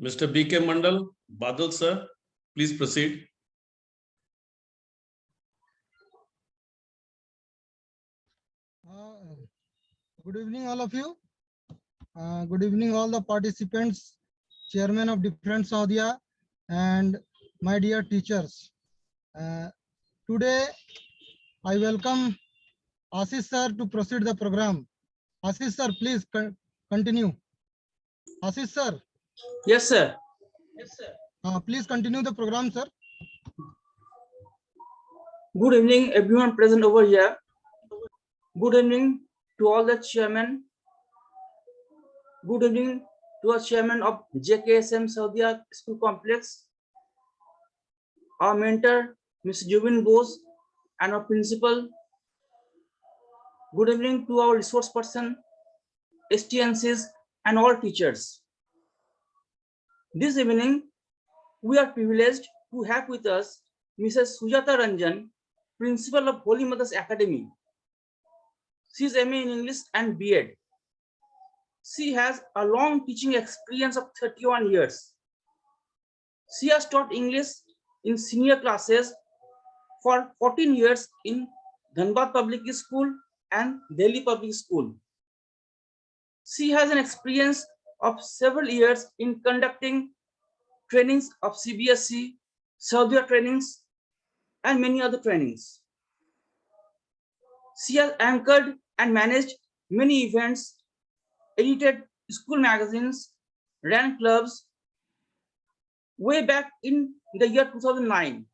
Mr. B.K. Mandal, Badal sir, please proceed. Good evening, all of you. Good evening, all the participants, chairman of different Sahodaya, and my dear teachers. Today, I welcome Ashish sir to proceed the program. Ashish sir, please continue. Ashish sir. Yes, sir. Please continue the program, sir. Good evening, everyone present over here. Good evening to all the chairmen. Good evening to our chairman of Jksm Sahodaya School Complex, our mentor, Mr. Jubin Bose, and our principal. Good evening to our resource person, STNCs, and all teachers. This evening, we are privileged to have with us Mrs. Sujata Ranjan, principal of Holy Mother's Academy. She is MA in English and B.Ed. She has a long teaching experience of 31 years. She has taught English in senior classes for 14 years in DHANBAD Public School and Delhi Public School. She has an experience of several years in conducting trainings of CBSE, Sahodaya trainings, and many other trainings. She has anchored and managed many events, edited school magazines, ran clubs. Way back in the year 2009,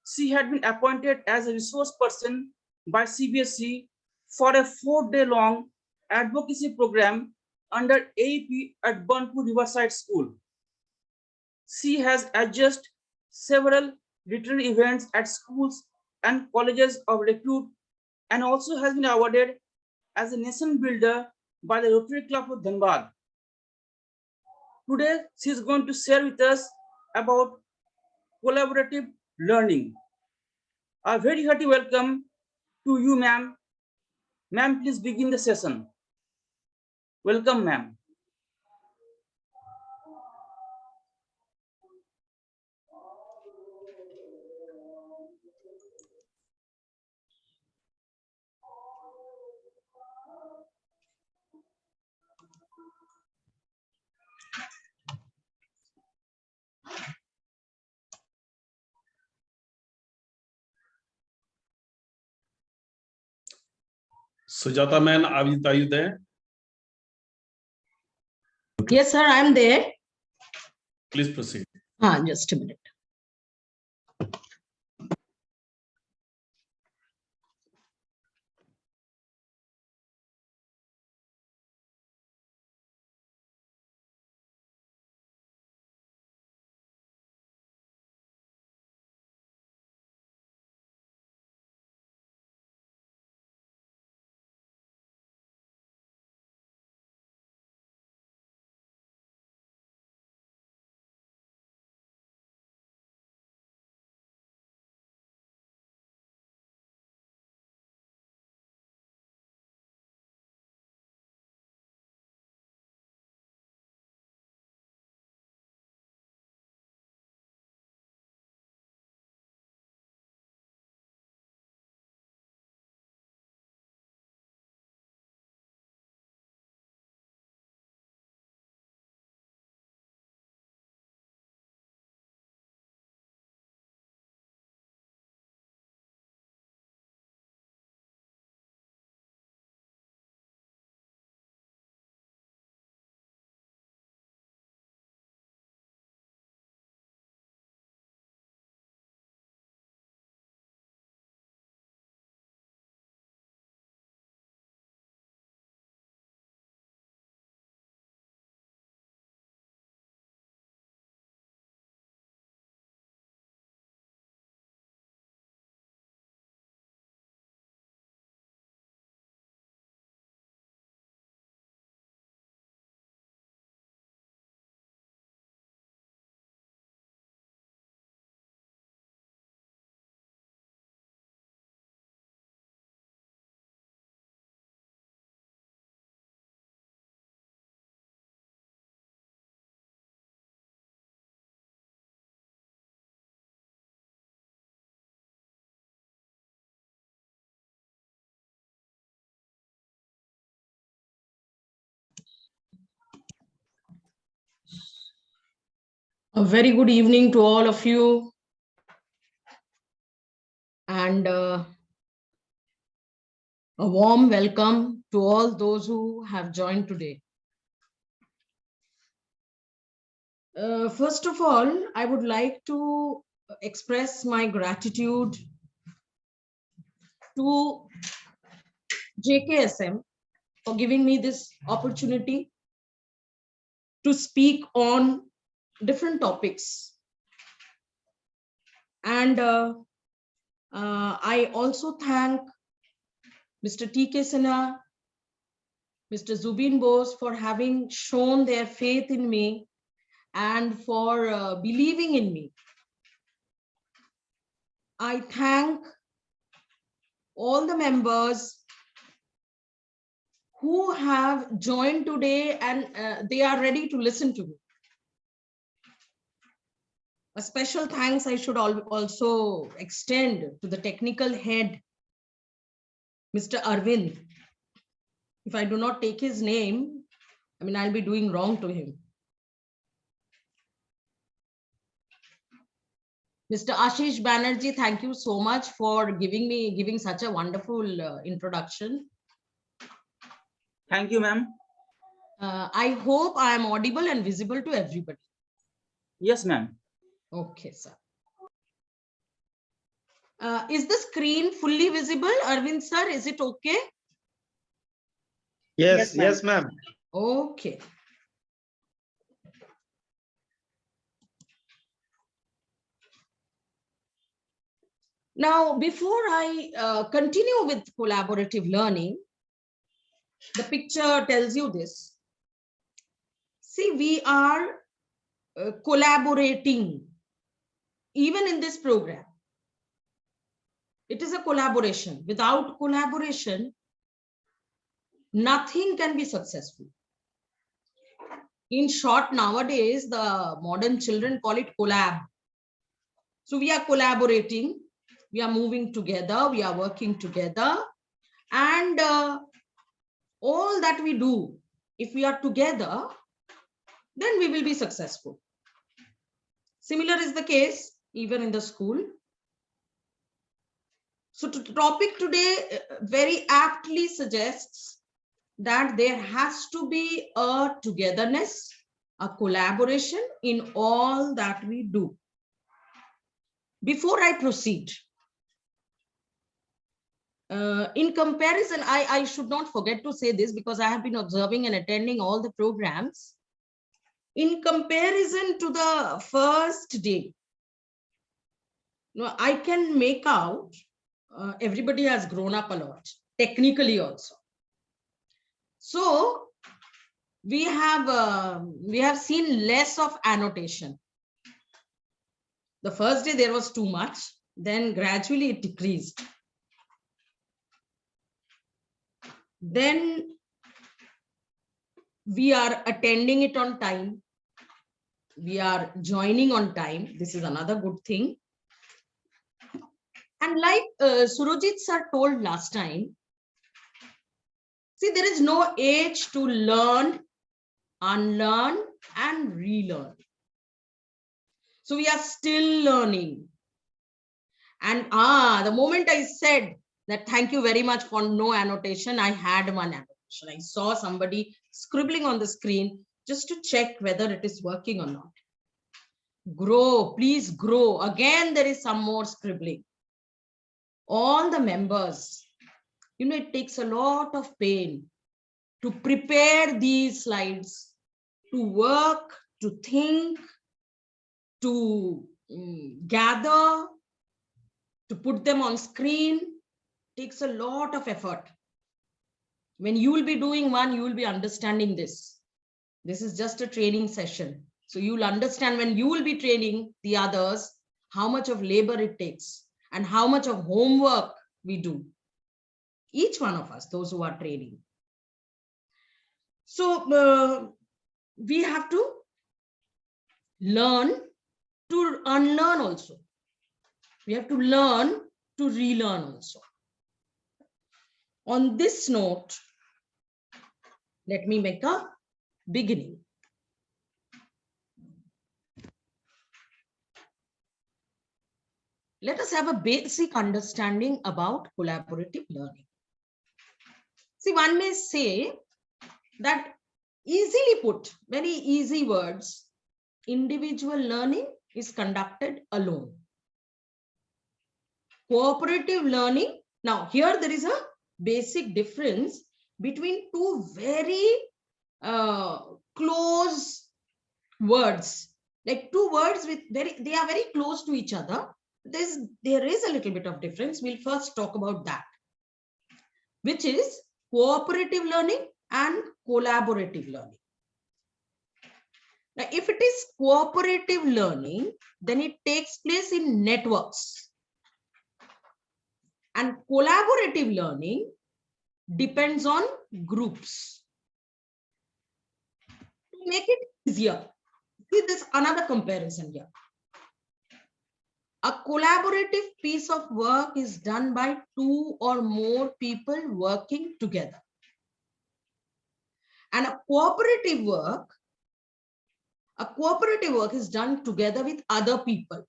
she had been appointed as a resource person by CBSE for a 4-day-long advocacy program under AEP at Burnpur Riverside School. She has adjusted several literary events at schools and colleges of repute and also has been awarded as a nation builder by the Rotary Club of DHANBAD. Today, she is going to share with us about collaborative learning. A very hearty welcome to you, ma'am. Ma'am, please begin the session. Welcome, ma'am. Sujata ma'am, are you there? Yes, sir, I'm there. Please proceed. Just a minute. A very good evening to all of you, and a warm welcome to all those who have joined today. First of all, I would like to express my gratitude to JKSM for giving me this opportunity to speak on different topics. And I also thank Mr. T.K. Sinha, Mr. Zubin Bose for having shown their faith in me and for believing in me. I thank all the members who have joined today and they are ready to listen to me. A special thanks I should also extend to the technical head, Mr. Arvind. If I do not take his name, I mean, I'll be doing wrong to him. Mr. Ashish Banerjee, thank you so much for giving such a wonderful introduction. Thank you, ma'am. I hope I am audible and visible to everybody. Yes, ma'am. Okay, sir. Is the screen fully visible, Arvind sir? Is it okay? Yes, Yes, ma'am. ma'am. Okay. Now, before I continue with collaborative learning, the picture tells you this. See, we are collaborating even in this program. It is a collaboration. Without collaboration, nothing can be successful. In short, nowadays, the modern children call it collab. So we are collaborating, we are moving together, we are working together, and all that we do, if we are together, then we will be successful. Similar is the case even in the school. So the topic today very aptly suggests that there has to be a togetherness, a collaboration in all that we do. Before I proceed, in comparison, I should not forget to say this because I have been observing and attending all the programs. In comparison to the first day, I can make out everybody has grown up a lot, technically also. So we have seen less of annotation. The first day there was too much, then gradually it decreased. Then we are attending it on time. We are joining on time. This is another good thing. And like Surojit sir told last time, see, there is no age to learn, unlearn, and relearn. So we are still learning. And the moment I said that thank you very much for no annotation, I had one annotation. I saw somebody scribbling on the screen just to check whether it is working or not. Grow, please grow. Again, there is some more scribbling. All the members, it takes a lot of pain to prepare these slides, to work, to think, to gather, to put them on screen. Takes a lot of effort. When you will be doing one, you will be understanding this. This is just a training session. So you will understand when you will be training the others, how much of labor it takes and how much of homework we do. Each one of us, those who are training. So we have to learn to unlearn also. We have to learn to relearn also. On this note, let me make a beginning. let us have a basic understanding about collaborative learning. See, one may say that, easily put, very easy words, individual learning is conducted alone. Cooperative learning, now here there is a basic difference between two very close words, like two words with they are very close to each other. There is a little bit of difference. We'll first talk about that, which is cooperative learning and collaborative learning. Now, if it is cooperative learning, then it takes place in networks. And collaborative learning depends on groups. To make it easier, see this another comparison here. A collaborative piece of work is done by two or more people working together. And a cooperative work is done together with other people.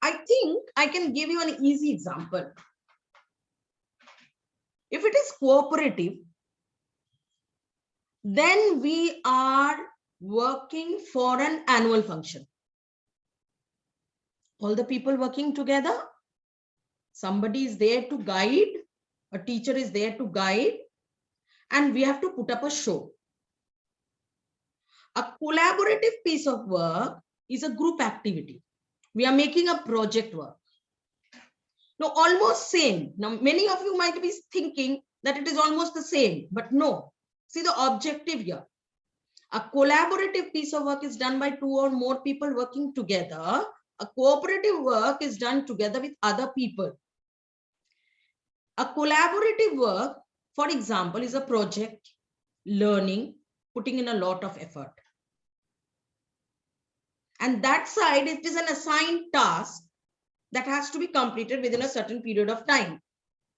I think I can give you an easy example. If it is cooperative, then we are working for an annual function. All the people working together, somebody is there to guide, a teacher is there to guide, and we have to put up a show. A collaborative piece of work is a group activity. We are making a project work. Now, almost same. Now, many of you might be thinking that it is almost the same, but no. See the objective here. A collaborative piece of work is done by two or more people working together. A cooperative work is done together with other people. A collaborative work, for example, is a project, learning, putting in a lot of effort. And that side, it is an assigned task that has to be completed within a certain period of time.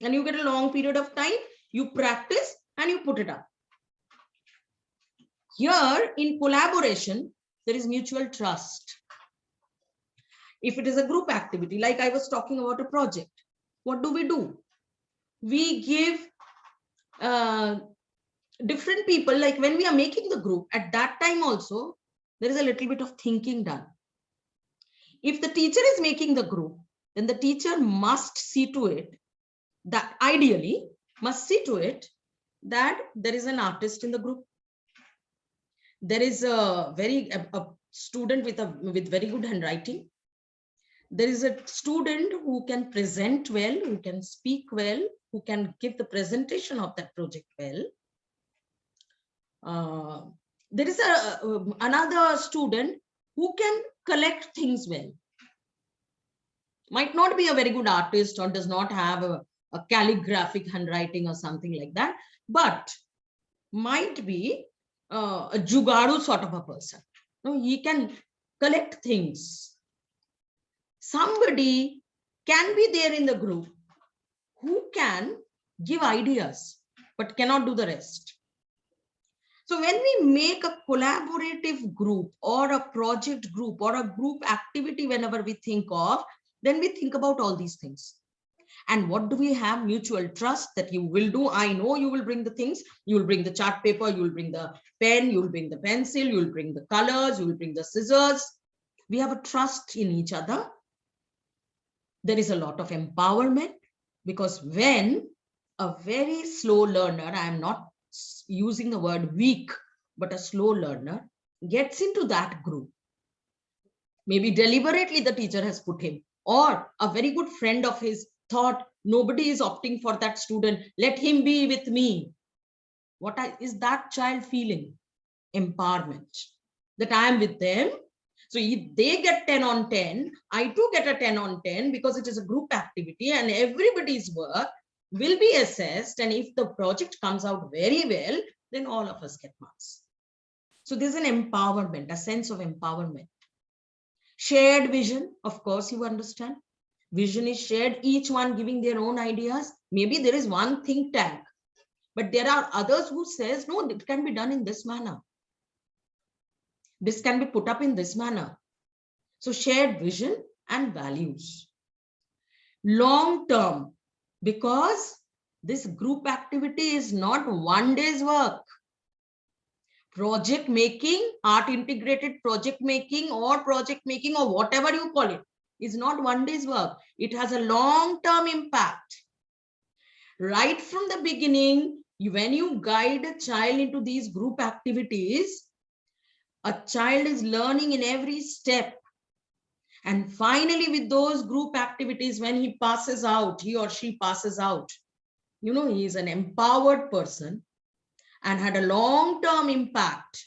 And you get a long period of time, you practice and you put it up. Here in collaboration, there is mutual trust. If it is a group activity, like I was talking about a project, what do? We give different people, like when we are making the group, at that time also, there is a little bit of thinking done. If the teacher is making the group, then the teacher must see to it that ideally must see to it that there is an artist in the group. There is a student with very good handwriting. There is a student who can present well, who can speak well, who can give the presentation of that project well. There is another student who can collect things well. Might not be a very good artist or does not have a calligraphic handwriting or something like that, but might be a jugaru sort of a person. No, he can collect things. Somebody can be there in the group who can give ideas, but cannot do the rest. So when we make a collaborative group or a project group or a group activity, whenever we think of, then we think about all these things. And what do we have? Mutual trust that you will do. I know you will bring the things. You will bring the chart paper. You will bring the pen. You will bring the pencil. You will bring the colors. You will bring the scissors. We have a trust in each other. There is a lot of empowerment, because when a very slow learner, I am not using the word weak, but a slow learner gets into that group, maybe deliberately the teacher has put him, or a very good friend of his thought, nobody is opting for that student, let him be with me. What is that child feeling? Empowerment, that I am with them. So if they get 10 on 10, I too get a 10 on 10, because it is a group activity and everybody's work will be assessed. And if the project comes out very well, then all of us get marks. So there's an empowerment, a sense of empowerment. Shared vision, of course, you understand. Vision is shared, each one giving their own ideas. Maybe there is one think tank, but there are others who says, no, it can be done in this manner. This can be put up in this manner. So shared vision and values. Long term, because this group activity is not one day's work. Project making, art integrated project making or whatever you call it, is not one day's work. It has a long-term impact. Right from the beginning, when you guide a child into these group activities, a child is learning in every step. And finally, with those group activities, when he passes out, he or she passes out, you know, he is an empowered person and had a long-term impact.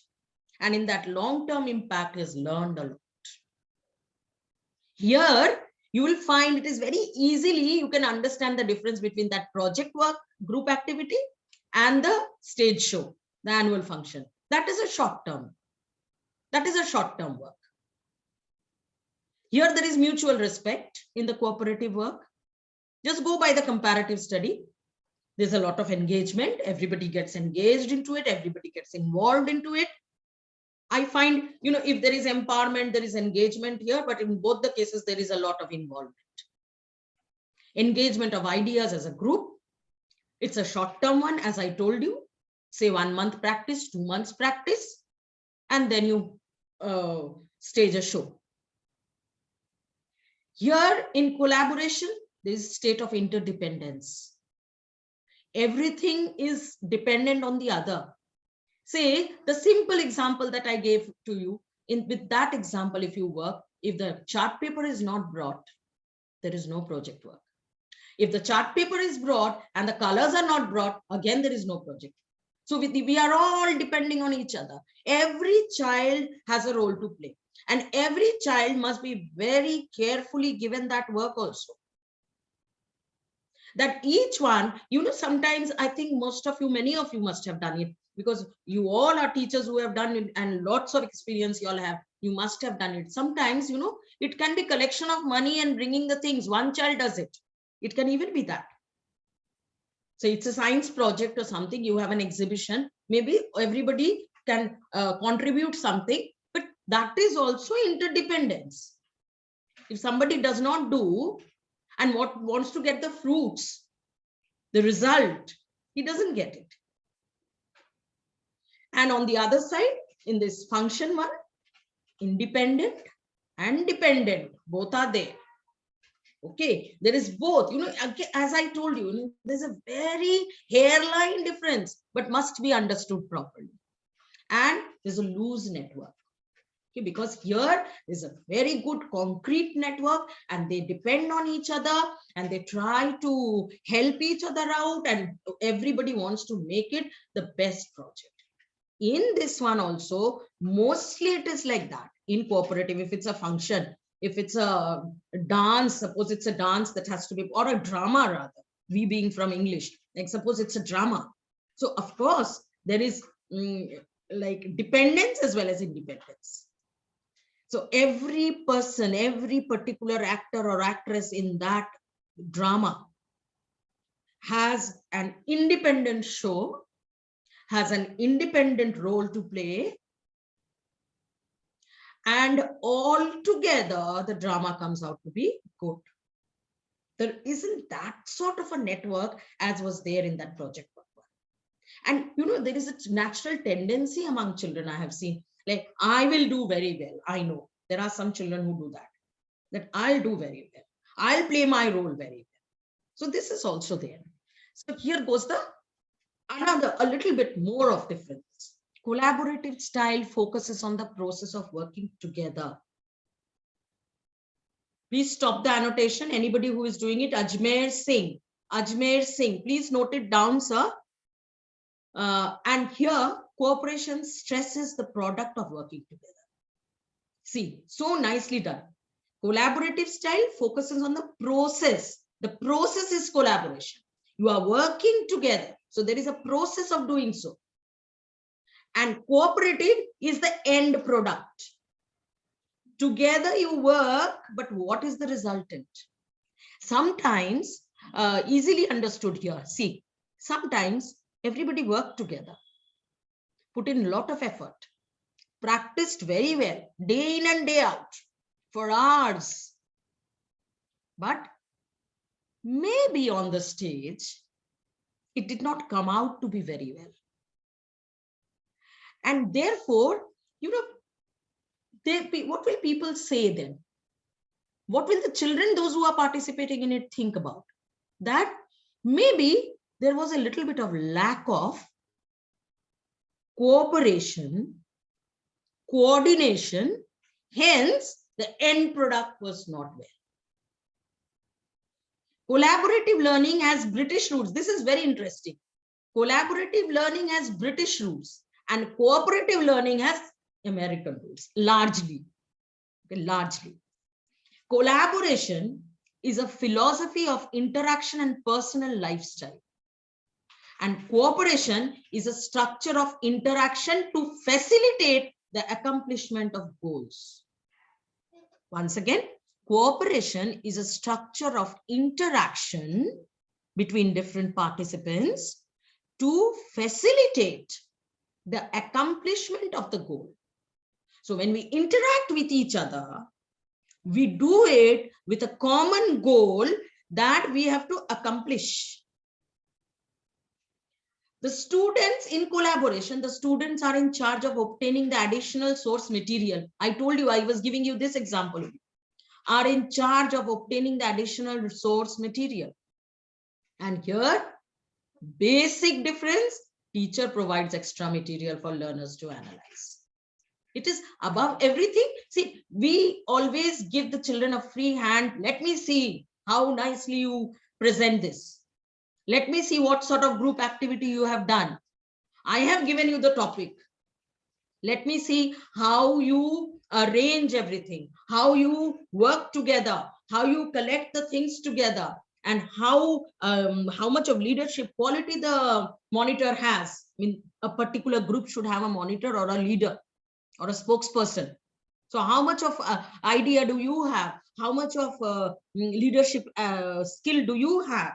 And in that long-term impact, he has learned a lot. Here, you will find it is very easily, you can understand the difference between that project work, group activity, and the stage show, the annual function. That is a short term. That is a short-term work. Here, there is mutual respect in the cooperative work. Just go by the comparative study. There's a lot of engagement. Everybody gets engaged into it. Everybody gets involved into it. I find, you know, if there is empowerment, there is engagement here, but in both the cases, there is a lot of involvement. Engagement of ideas as a group. It's a short-term one, as I told you, say 1 month practice, 2 months practice, and then you stage a show. Here in collaboration, there is a state of interdependence. Everything is dependent on the other. Say the simple example that I gave to you, with that example, if you work, if the chart paper is not brought, there is no project work. If the chart paper is brought and the colors are not brought, again, there is no project. So we are all depending on each other. Every child has a role to play. And every child must be very carefully given that work also. That each one, you know, sometimes I think most of you, many of you must have done it, because you all are teachers who have done it and lots of experience you all have. You must have done it. Sometimes, you know, it can be collection of money and bringing the things. One child does it. It can even be that. So it's a science project or something. You have an exhibition. Maybe everybody can contribute something, but that is also interdependence. If somebody does not do and wants to get the fruits, the result, he doesn't get it. And on the other side, in this function one, independent and dependent, both are there. Okay, there is both, you know, as I told you, there's a very hairline difference, but must be understood properly. And there's a loose network. Okay, because here is a very good concrete network and they depend on each other and they try to help each other out and everybody wants to make it the best project. In this one also, mostly it is like that. In cooperative, if it's a function, if it's a dance, suppose it's a dance that has to be, or a drama rather, we being from English, like suppose it's a drama. So of course, there is like dependence as well as independence. So every person, every particular actor or actress in that drama has an independent show, has an independent role to play, and all together the drama comes out to be good. There isn't that sort of a network as was there in that project work. And you know, there is a natural tendency among children I have seen, like I will do very well. I know there are some children who do that I'll do very well. I'll play my role very well. So this is also there. So here goes a little bit more of difference. Collaborative style focuses on the process of working together. Please stop the annotation. Anybody who is doing it, Ajmer Singh, please note it down, sir. And here, cooperation stresses the product of working together. See, so nicely done. Collaborative style focuses on the process. The process is collaboration. You are working together. So there is a process of doing so. And cooperative is the end product. Together you work, but what is the resultant? Sometimes, easily understood here. See, sometimes everybody work together, put in a lot of effort. practiced very well, day in and day out, for hours. But maybe on the stage, it did not come out to be very well. And therefore, you know, what will people say then? What will the children, those who are participating in it, think about? That maybe there was a little bit of lack of cooperation, coordination, hence the end product was not well. Collaborative learning has British roots. This is very interesting. Collaborative learning has British roots and cooperative learning has American roots, largely. Okay, largely. Collaboration is a philosophy of interaction and personal lifestyle. And cooperation is a structure of interaction to facilitate the accomplishment of goals. Once again, cooperation is a structure of interaction between different participants to facilitate the accomplishment of the goal. So when we interact with each other, we do it with a common goal that we have to accomplish. The students in collaboration, the students are in charge of obtaining the additional source material. I told you, I was giving you this example, are in charge of obtaining the additional source material. And here, basic difference, teacher provides extra material for learners to analyze. It is above everything. See, we always give the children a free hand. Let me see how nicely you present this. Let me see what sort of group activity you have done. I have given you the topic. Let me see how you arrange everything, how you work together, how you collect the things together, and how much of leadership quality the monitor has. I mean, a particular group should have a monitor or a leader or a spokesperson. So how much of idea do you have? How much of leadership skill do you have?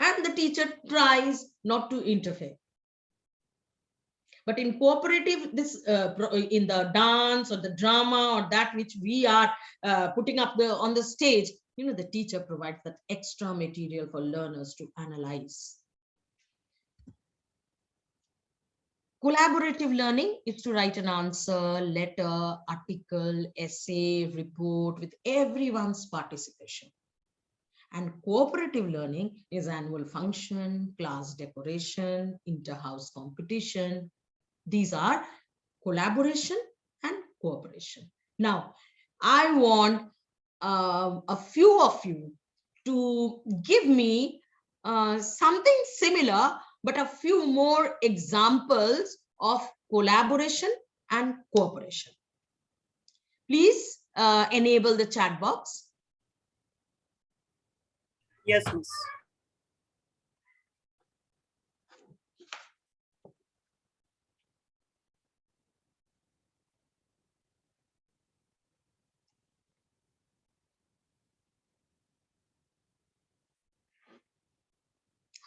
And the teacher tries not to interfere. But in cooperative, this in the dance or the drama or that which we are putting up on the stage, you know, the teacher provides that extra material for learners to analyze. Collaborative learning is to write an answer, letter, article, essay, report with everyone's participation. And cooperative learning is annual function, class decoration, inter-house competition. These are collaboration and cooperation. Now, I want a few of you to give me something similar, but a few more examples of collaboration and cooperation. Please enable the chat box. Yes, miss.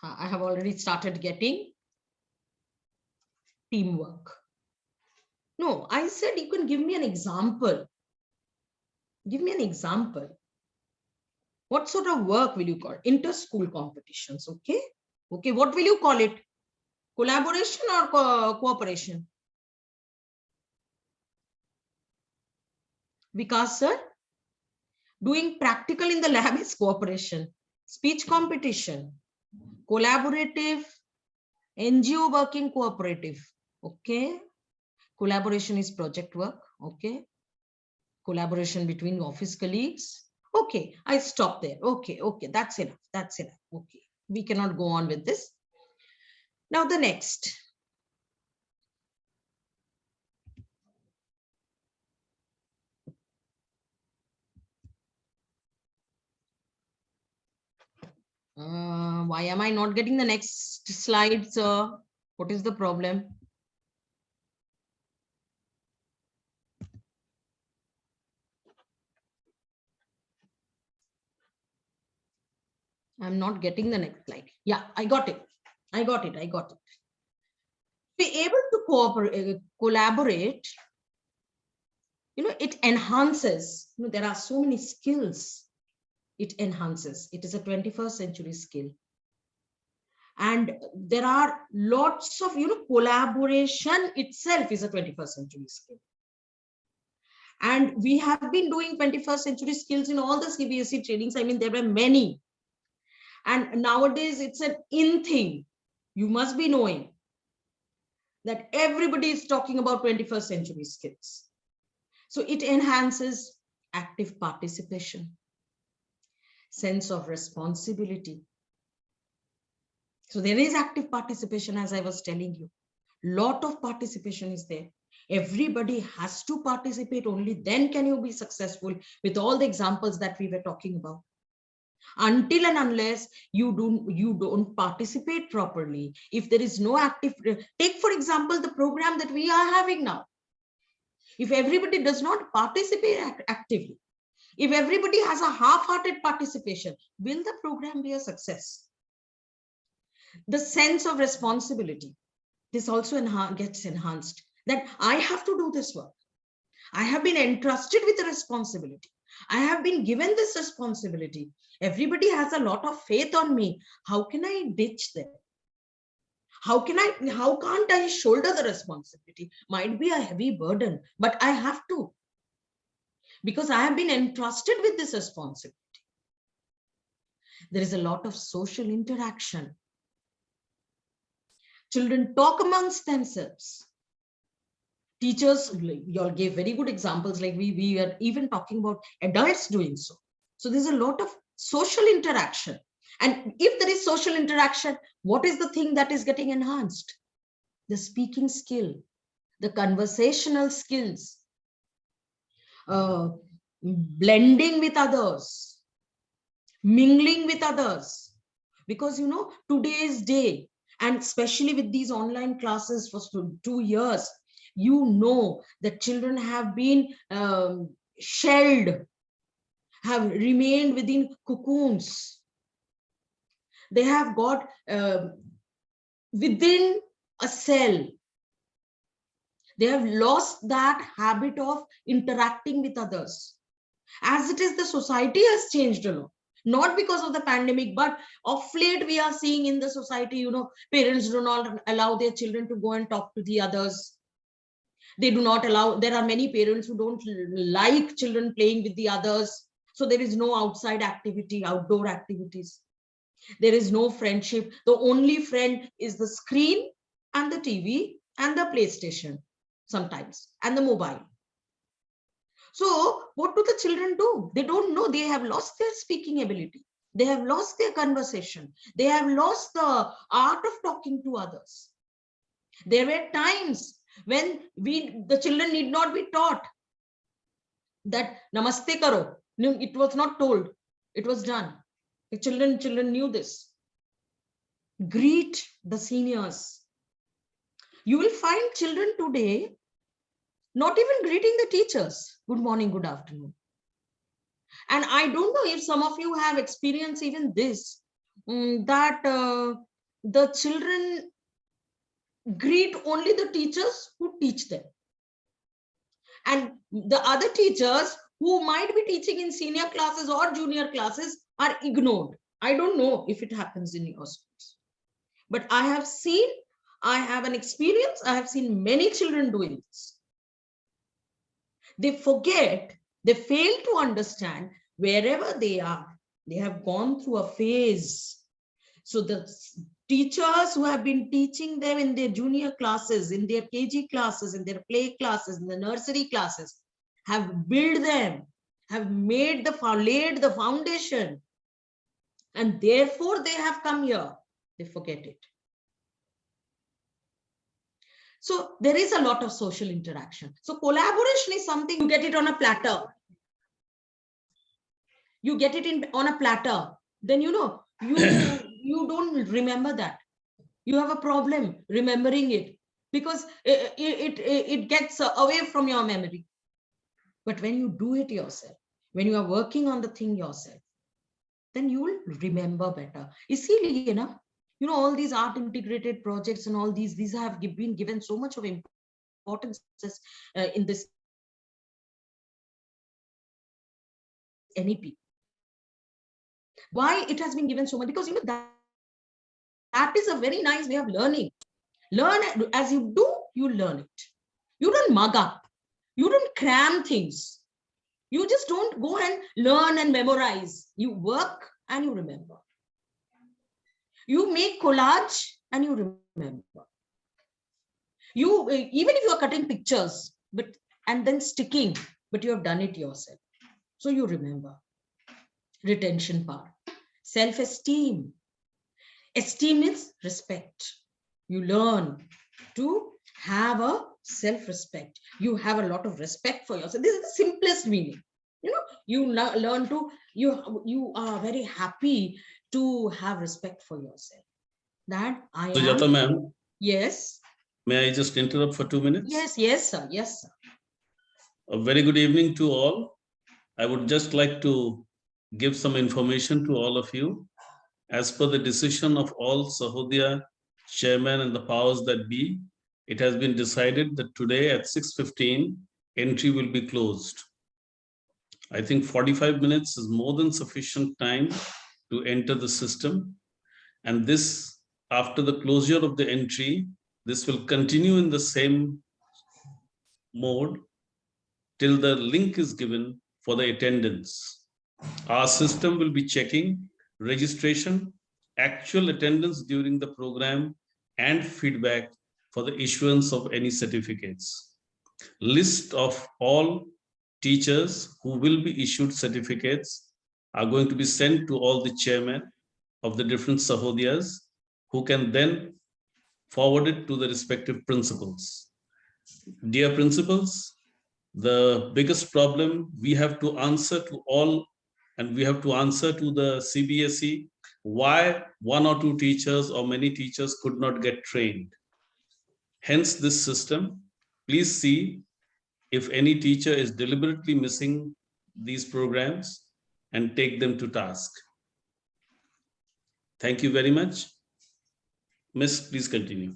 I have already started getting teamwork. No, I said you can give me an example. Give me an example. What sort of work will you call? Inter-school competitions, okay? Okay, what will you call it? Collaboration or cooperation? Vikas sir, doing practical in the lab is cooperation. Speech competition, collaborative, NGO working cooperative, okay? Collaboration is project work, okay? Collaboration between office colleagues. Okay, I stop there. Okay, okay, that's enough. That's enough. Okay, we cannot go on with this. Now the next. Why am I not getting the next slide, sir? What is the problem? I'm not getting the next slide. Yeah, I got it. I got it. I got it. be able to cooperate, collaborate, it enhances. There are so many skills. It enhances. It is a 21st century skill. And there are lots of, collaboration itself is a 21st century skill. And we have been doing 21st century skills in all the CBSE trainings. I mean, there were many. And nowadays it's an in thing. You must be knowing that everybody is talking about 21st century skills. So it enhances active participation, sense of responsibility. So there is active participation, as I was telling you. Lot of participation is there. Everybody has to participate. Only then can you be successful, with all the examples that we were talking about. Until and unless you don't participate properly, if there is no active, take for example the program that we are having now. If everybody does not participate actively, if everybody has a half-hearted participation, will the program be a success? The sense of responsibility, this also gets enhanced, that I have to do this work. I have been entrusted with a responsibility. I have been given this responsibility. Everybody has a lot of faith on me. How can I ditch them? How can't I shoulder the responsibility? Might be a heavy burden, but I have to, because I have been entrusted with this responsibility. There is a lot of social interaction. Children talk amongst themselves. Teachers, you all gave very good examples, like we are even talking about adults doing so. So there's a lot of social interaction. And if there is social interaction, what is the thing that is getting enhanced? The speaking skill, the conversational skills, blending with others, mingling with others. Because, today's day, and especially with these online classes for 2 years, that children have been shelled, have remained within cocoons. They have got within a cell. They have lost that habit of interacting with others. As it is, the society has changed a lot. Not because of the pandemic, but of late we are seeing in the society, parents do not allow their children to go and talk to the others. They do not allow, there are many parents who don't like children playing with the others. So there is no outside activity, outdoor activities. There is no friendship. The only friend is the screen and the TV and the PlayStation sometimes, and the mobile. So what do the children do? They don't know. They have lost their speaking ability. They have lost their conversation. They have lost the art of talking to others. There were times when the children need not be taught that namaste karo. No, it was not told. It was done. The children knew this. Greet the seniors. You will find children today not even greeting the teachers. Good morning, good afternoon. And I don't know if some of you have experienced even this, that the children greet only the teachers who teach them. And the other teachers who might be teaching in senior classes or junior classes are ignored. I don't know if it happens in your schools. But I have an experience, I have seen many children doing this. They forget, they fail to understand wherever they are. They have gone through a phase. So the teachers who have been teaching them in their junior classes, in their KG classes, in their play classes, in the nursery classes, have built them, have laid the foundation. And therefore they have come here. They forget it. So there is a lot of social interaction. So collaboration is something you get it on a platter. You get it on a platter. Then you don't remember that. You have a problem remembering it because it gets away from your memory. But when you do it yourself, when you are working on the thing yourself, then you will remember better. Isliye na, You know, all these art integrated projects and all these have been given so much of importance in this NEP. Why it has been given so much? Because you know that is a very nice way of learning. Learn as you do, you learn it. You don't mug up. You don't cram things. You just don't go and learn and memorize. You work and you remember. You make collage and you remember. You, even if you are cutting pictures, and then sticking, but you have done it yourself. So you remember. Retention part. Self-esteem. Esteem is respect. You learn to have a self-respect. You have a lot of respect for yourself. This is the simplest meaning. You know, you learn to, you are very happy to have respect for yourself. That I am. Sujata ma'am. Yes. May I just interrupt for 2 minutes? Yes, yes, sir. Yes, sir. A very good evening to all. I would just like to give some information to all of you. As per the decision of all Sahodaya chairman and the powers that be, it has been decided that today at 6:15, entry will be closed. I think 45 minutes is more than sufficient time to enter the system. And this, after the closure of the entry, this will continue in the same mode till the link is given for the attendance. Our system will be checking registration, actual attendance during the program, and feedback for the issuance of any certificates. List of all teachers who will be issued certificates are going to be sent to all the chairmen of the different Sahodayas, who can then forward it to the respective principals. Dear principals, the biggest problem we have to answer to all, and we have to answer to the CBSE, why 1 or 2 teachers or many teachers could not get trained. Hence this system. Please see if any teacher is deliberately missing these programs and take them to task. Thank you very much. Miss, please continue.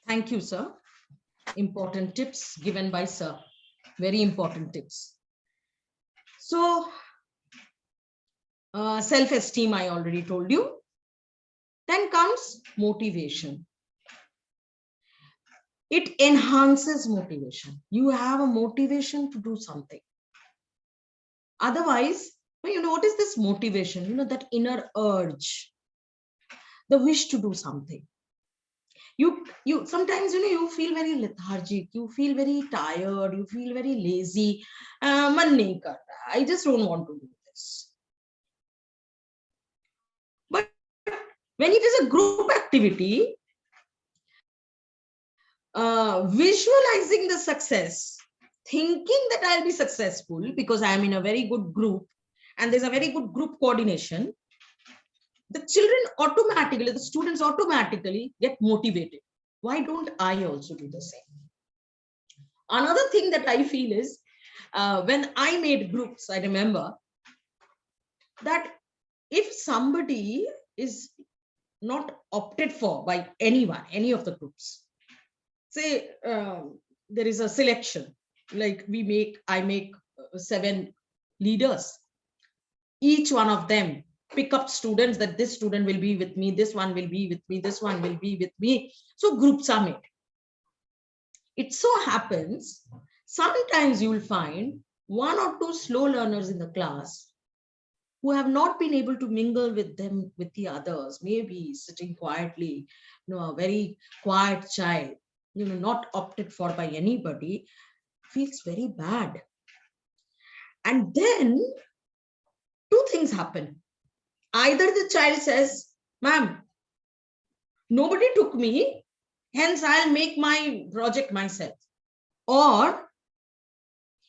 Thank you, sir. Important tips given by sir. Very important tips. So, self-esteem, I already told you. Then comes motivation. It enhances motivation. You have a motivation to do something. Otherwise, you know, what is this motivation? You know, that inner urge, the wish to do something. You sometimes, you know, you feel very lethargic, you feel very tired, you feel very lazy. Man nahi kar raha, I just don't want to do this. But when it is a group activity, visualizing the success, thinking that I'll be successful because I am in a very good group and there's a very good group coordination, the children automatically, the students automatically get motivated. Why don't I also do the same? Another thing that I feel is when I made groups, I remember that if somebody is not opted for by anyone, any of the groups, say there is a selection, like I make 7 leaders, each one of them pick up students, that this student will be with me, this one will be with me, this one will be with me. So groups are made. It so happens, sometimes you will find 1 or 2 slow learners in the class who have not been able to mingle with them, with the others, maybe sitting quietly, you know, a very quiet child, you know, not opted for by anybody, feels very bad. And then 2 things happen. Either the child says, ma'am, nobody took me, hence I'll make my project myself. Or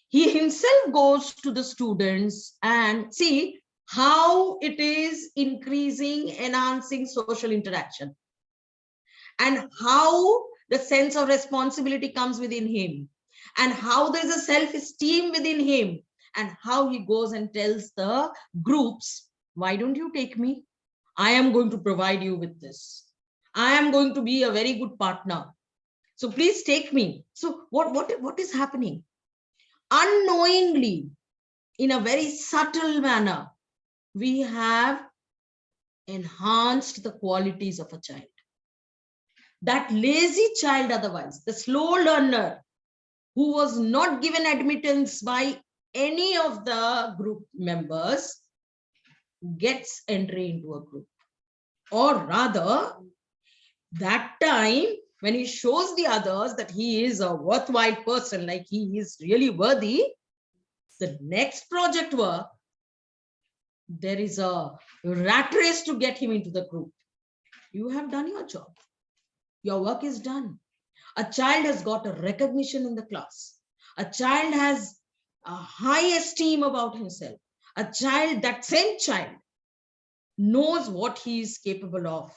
he himself goes to the students and see how it is increasing, enhancing social interaction, and how the sense of responsibility comes within him, and how there's a self-esteem within him, and how he goes and tells the groups, why don't you take me? I am going to provide you with this. I am going to be a very good partner. So please take me. So what is happening? Unknowingly, in a very subtle manner, we have enhanced the qualities of a child. That lazy child, otherwise, the slow learner who was not given admittance by any of the group members, gets entry into a group. Or rather, that time when he shows the others that he is a worthwhile person, like he is really worthy, the next project work, there is a rat race to get him into the group. You have done your job. Your work is done. A child has got a recognition in the class. A child has a high esteem about himself. A child, that same child, knows what he is capable of,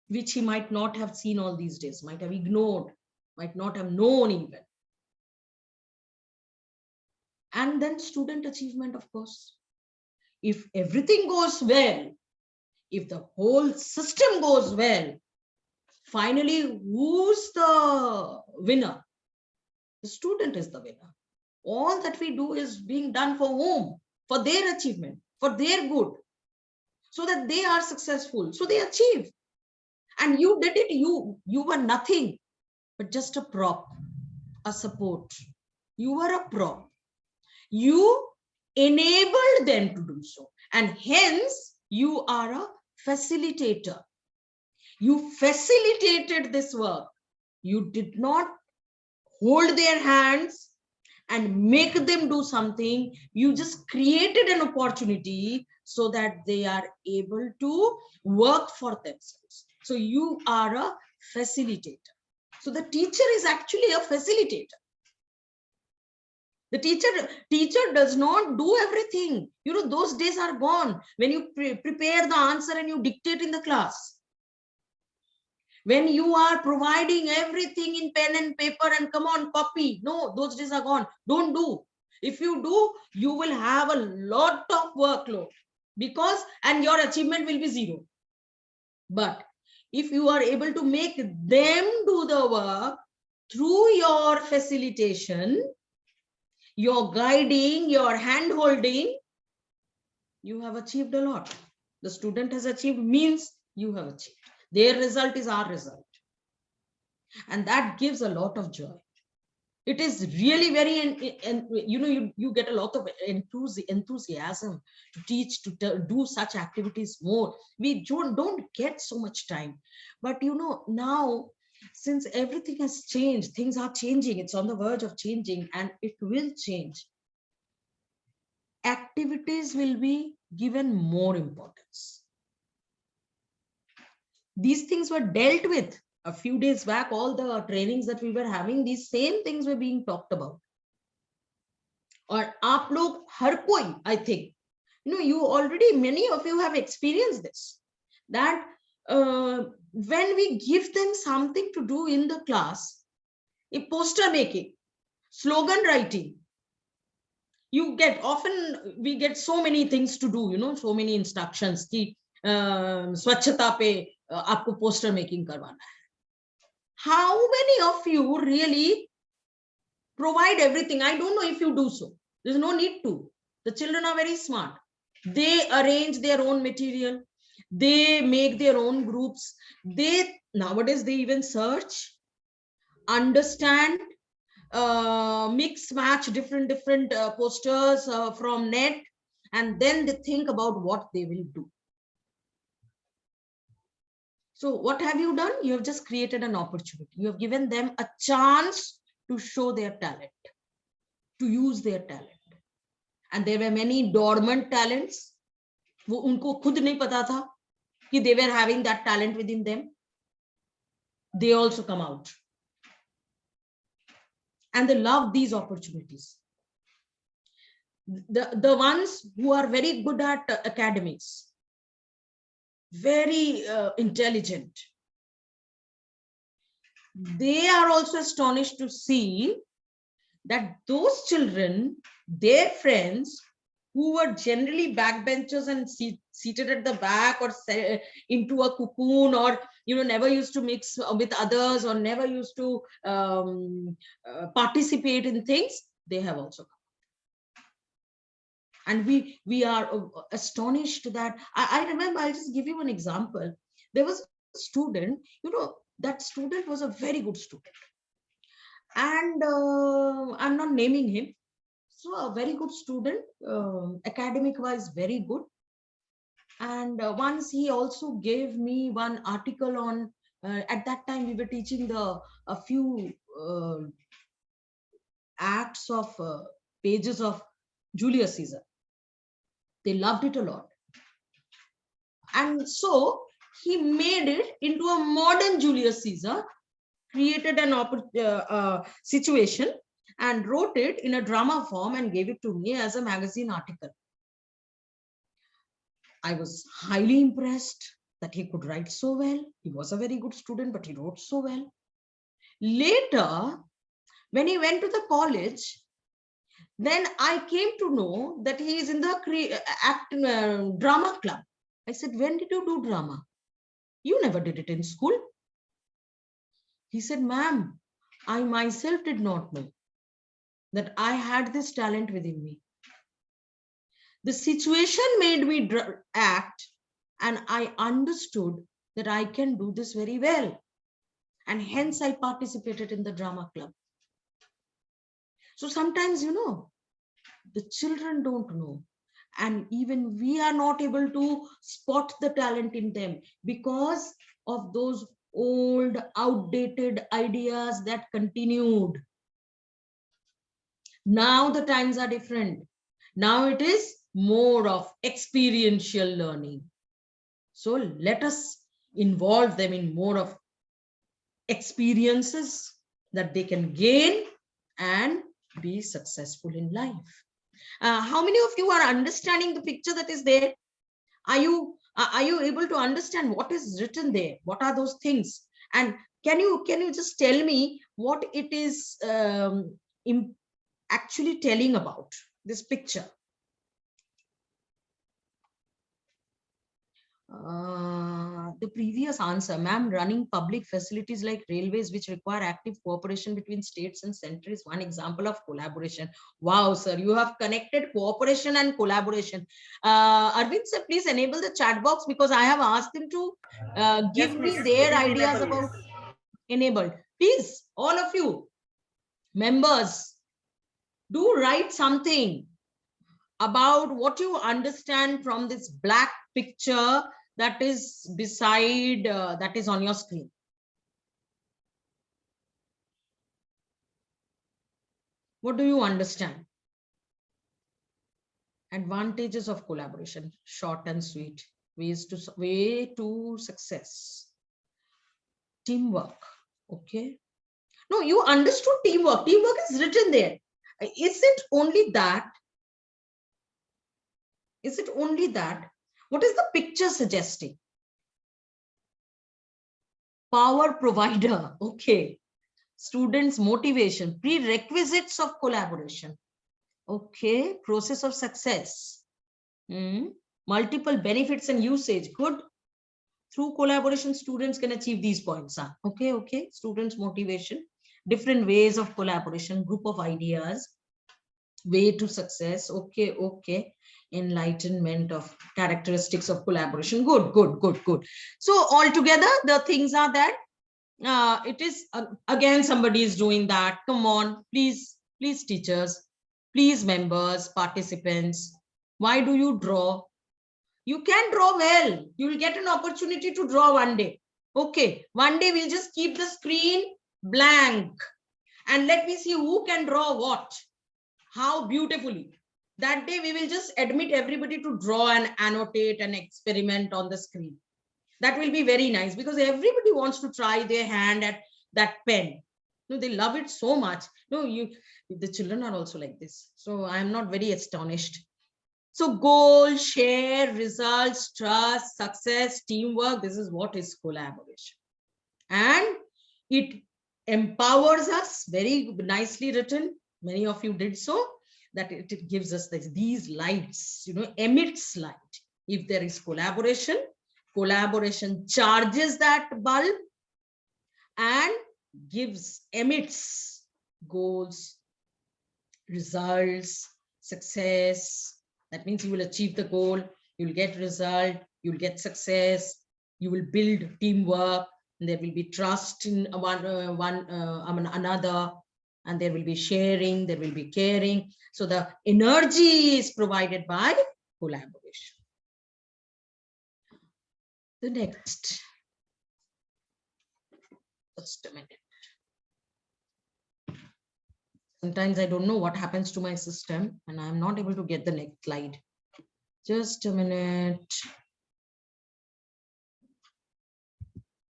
which he might not have seen all these days, might have ignored, might not have known even. And then student achievement, of course. If everything goes well, if the whole system goes well, finally, who's the winner? The student is the winner. All that we do is being done for whom? For their achievement, for their good, so that they are successful, so they achieve. And you did it, you were nothing but just a prop, a support. You were a prop. You enabled them to do so. And hence, you are a facilitator. You facilitated this work. You did not hold their hands and make them do something. You just created an opportunity so that they are able to work for themselves. So you are a facilitator. So the teacher is actually a facilitator. The teacher does not do everything. You know, those days are gone when you prepare the answer and you dictate in the class. When you are providing everything in pen and paper and come on, copy. No, those days are gone. Don't do. If you do, you will have a lot of workload and your achievement will be zero. But if you are able to make them do the work through your facilitation, your guiding, your hand holding, you have achieved a lot. The student has achieved means you have achieved. Their result is our result. And that gives a lot of joy. It is really very, and you know, you get a lot of enthusiasm to teach, to do such activities more. We don't get so much time. But you know, now, since everything has changed, things are changing, it's on the verge of changing, and it will change. Activities will be given more importance. These things were dealt with a few days back. All the trainings that we were having, these same things were being talked about. Or aap log har koi, I think, you know, you already, many of you have experienced this, that when we give them something to do in the class, a poster making, slogan writing, you get, often we get so many things to do, you know, so many instructions ki swachhata pe aapko poster making karwana hai. How many of you really provide everything? I don't know if you do so. There's no need to. The children are very smart. They arrange their own material. They make their own groups. Nowadays they even search, understand, mix, match different posters from net, and then they think about what they will do. So what have you done? You have just created an opportunity. You have given them a chance to show their talent, to use their talent. And there were many dormant talents. वो उनको खुद नहीं पता था कि they were having that talent within them. They also come out. And they love these opportunities. The ones who are very good at academics, very intelligent, they are also astonished to see that those children, their friends, who were generally backbenchers and seated at the back or into a cocoon, or never used to mix with others, or never used to participate in things, they have also come. And we are astonished that I remember, I'll just give you an example. There was a student, that student was a very good student, and I'm not naming him. So a very good student, academic wise very good. And once he also gave me one article on, at that time we were teaching a few acts of pages of Julius Caesar. They loved it a lot. And so he made it into a modern Julius Caesar, created an situation and wrote it in a drama form and gave it to me as a magazine article. I was highly impressed that he could write so well. He was a very good student, but he wrote so well. Later, when he went to the college, then I came to know that he is in the drama club. I said, when did you do drama? You never did it in school. He said, ma'am, I myself did not know that I had this talent within me. The situation made me act, and I understood that I can do this very well. And hence I participated in the drama club. So sometimes, the children don't know. And even we are not able to spot the talent in them because of those old, outdated ideas that continued. Now the times are different. Now it is more of experiential learning. So let us involve them in more of experiences that they can gain and be successful in life. How many of you are understanding the picture that is there? Are you able to understand what is written there? What are those things? And can you just tell me what it is actually telling about this picture? The previous answer, ma'am, running public facilities like railways which require active cooperation between states and center is one example of collaboration. Wow, sir, you have connected cooperation and collaboration. Arvind sir, please enable the chat box because I have asked them to give me their ideas about enabled. Please, all of you members, do write something about what you understand from this black picture that is beside, that is on your screen. What do you understand? Advantages of collaboration, short and sweet. Way to success. Teamwork, okay. No, you understood teamwork. Teamwork is written there. Is it only that? Is it only that? What is the picture suggesting? Power provider, okay. Students' motivation, prerequisites of collaboration, okay. Process of success, multiple benefits and usage, good. Through collaboration, students can achieve these points. Okay. Students' motivation, different ways of collaboration, group of ideas, way to success, okay. Enlightenment of characteristics of collaboration, good. So altogether the things are that it is again somebody is doing that. Come on, please teachers, please members, participants, why do you draw? You can draw well. You will get an opportunity to draw one day. Okay, one day we'll just keep the screen blank and let me see who can draw what, how beautifully. That day we will just admit everybody to draw and annotate and experiment on the screen. That will be very nice because everybody wants to try their hand at that pen. No, they love it so much. No, the children are also like this. So I am not very astonished. So goal, share, results, trust, success, teamwork. This is what is collaboration. And it empowers us, very nicely written. Many of you did so. that it gives us these lights, emits light. If there is collaboration, collaboration charges that bulb and emits goals, results, success. That means you will achieve the goal, you will get result, you will get success, you will build teamwork, and there will be trust in another, and there will be sharing, there will be caring. So the energy is provided by collaboration. The next, just a minute. Sometimes I don't know what happens to my system and I'm not able to get the next slide. Just a minute.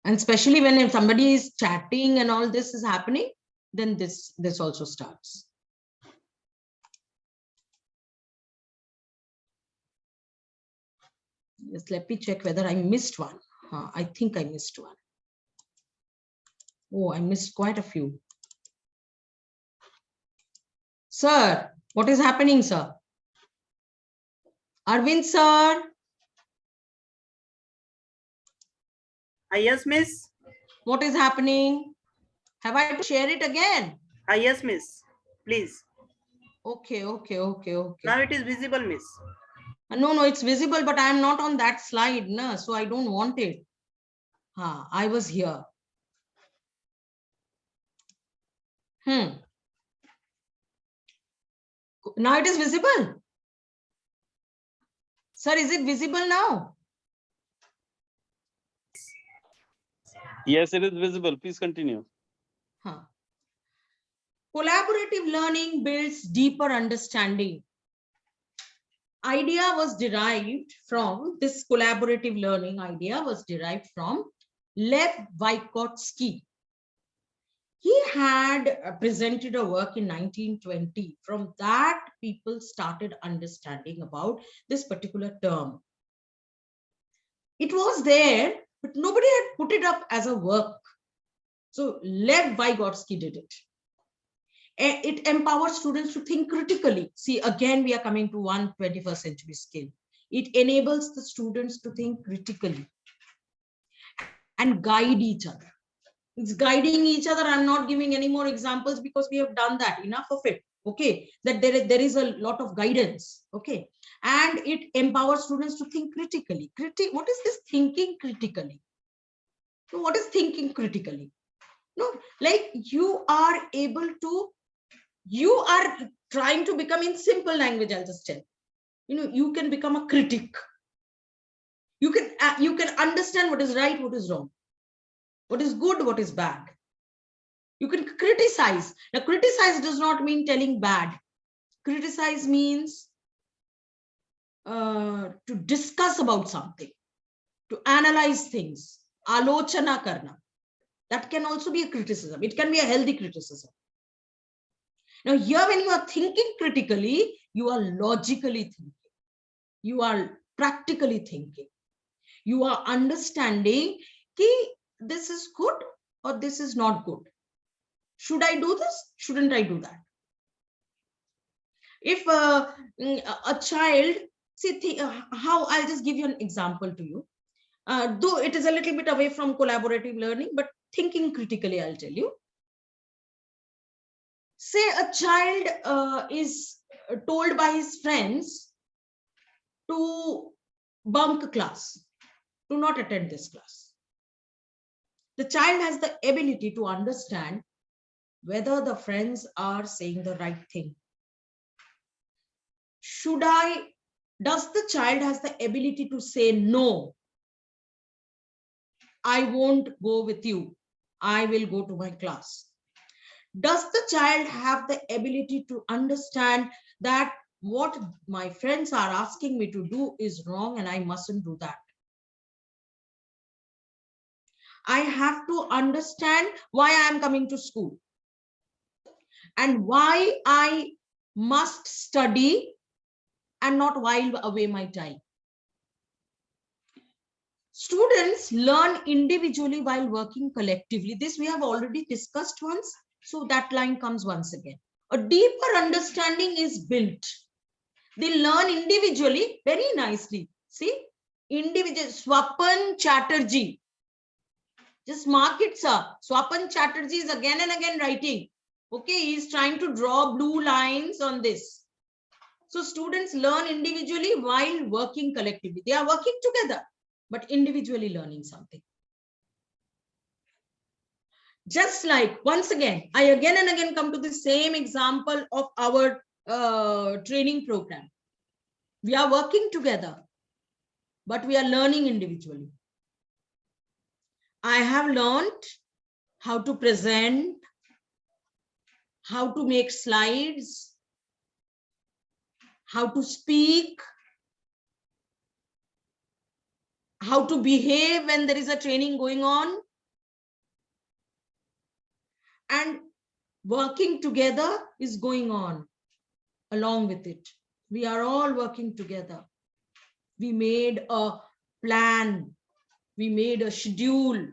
And especially when somebody is chatting and all this is happening, then this also starts. Just let me check whether I missed one. I think I missed one. Oh, I missed quite a few. Sir, what is happening, sir? Arvind, sir. Yes, miss. What is happening? Have I to share it again? Yes, miss. Please. Okay. Now it is visible, miss. No, it's visible, but I am not on that slide, no, so I don't want it. I was here. Now it is visible. Sir, is it visible now? Yes, it is visible. Please continue. Collaborative learning builds deeper understanding. Idea was derived from this collaborative learning. Idea was derived from Lev Vygotsky. He had presented a work in 1920. From that, people started understanding about this particular term. It was there, but nobody had put it up as a work. So Lev Vygotsky did it. It empowers students to think critically. See, again, we are coming to 21st century skill. It enables the students to think critically and guide each other. It's guiding each other. I'm not giving any more examples because we have done that. Enough of it. Okay, that there is a lot of guidance. Okay, and it empowers students to think critically. What is this thinking critically? So what is thinking critically? No, like you are trying to become, in simple language, I'll just tell. You can become a critic. You can understand what is right, what is wrong, what is good, what is bad. You can criticize. Now, criticize does not mean telling bad. Criticize means to discuss about something, to analyze things, alochana karna. That can also be a criticism. It can be a healthy criticism. Now, here, when you are thinking critically, you are logically thinking. You are practically thinking. You are understanding that this is good or this is not good. Should I do this? Shouldn't I do that? If a child, see how, I'll just give you an example to you. Though it is a little bit away from collaborative learning, but thinking critically, I'll tell you. Say a child is told by his friends to bunk class, to not attend this class. The child has the ability to understand whether the friends are saying the right thing. Does the child has the ability to say, no, I won't go with you, I will go to my class? Does the child have the ability to understand that what my friends are asking me to do is wrong and I mustn't do that? I have to understand why I am coming to school and why I must study and not while away my time. Students learn individually while working collectively. This we have already discussed once, so that line comes once again. a deeper understanding is built. They learn individually very nicely. See, individual Swapan Chatterjee. Just mark it, sir. Swapan Chatterjee is again and again writing. Okay, he's trying to draw blue lines on this. So students learn individually while working collectively. They are working together, but individually learning something. Just like, once again, I again and again come to the same example of our training program. We are working together, but we are learning individually. I have learned how to present, how to make slides, how to speak, how to behave when there is a training going on. And working together is going on along with it. We are all working together. We made a plan. We made a schedule.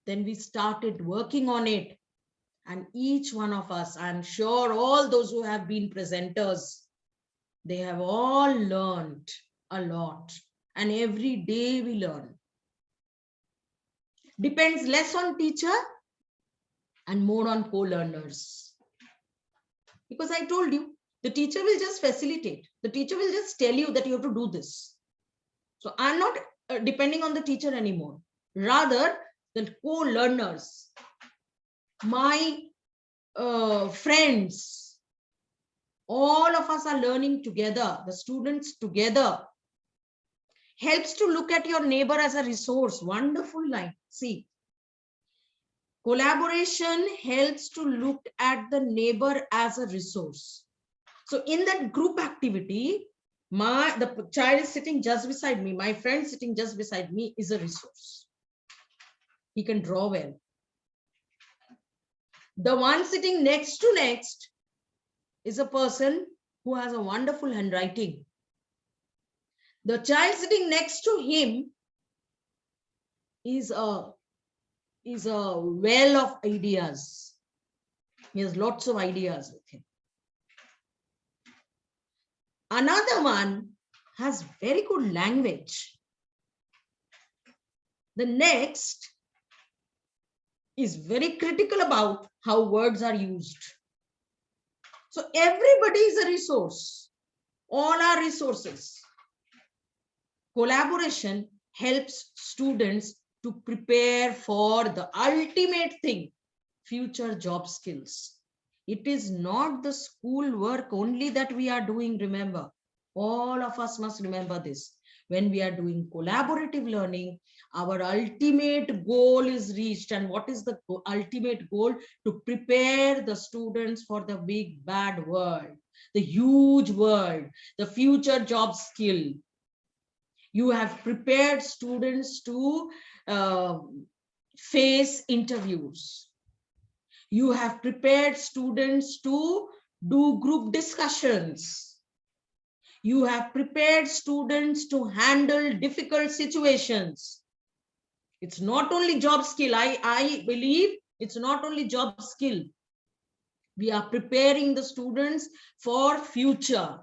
Then we started working on it. And each one of us, I'm sure all those who have been presenters, they have all learned a lot. And every day we learn. Depends less on teacher and more on co-learners. Because I told you, the teacher will just facilitate. The teacher will just tell you that you have to do this. So I'm not depending on the teacher anymore. Rather, the co-learners, my friends, all of us are learning together, the students together. Helps to look at your neighbor as a resource. Wonderful line. See, collaboration helps to look at the neighbor as a resource. So in that group activity, the child sitting just beside me, my friend sitting just beside me is a resource. He can draw well. The one sitting next is a person who has a wonderful handwriting. The child sitting next to him is a well of ideas. He has lots of ideas with him. Another one has very good language. The next is very critical about how words are used. So everybody is a resource. All are resources. Collaboration helps students to prepare for the ultimate thing, future job skills. It is not the school work only that we are doing, remember. All of us must remember this. When we are doing collaborative learning, our ultimate goal is reached. And what is the ultimate goal? To prepare the students for the big bad world, the huge world, the future job skill. You have prepared students to face interviews. You have prepared students to do group discussions. You have prepared students to handle difficult situations. It's not only job skill. I believe it's not only job skill. We are preparing the students for future.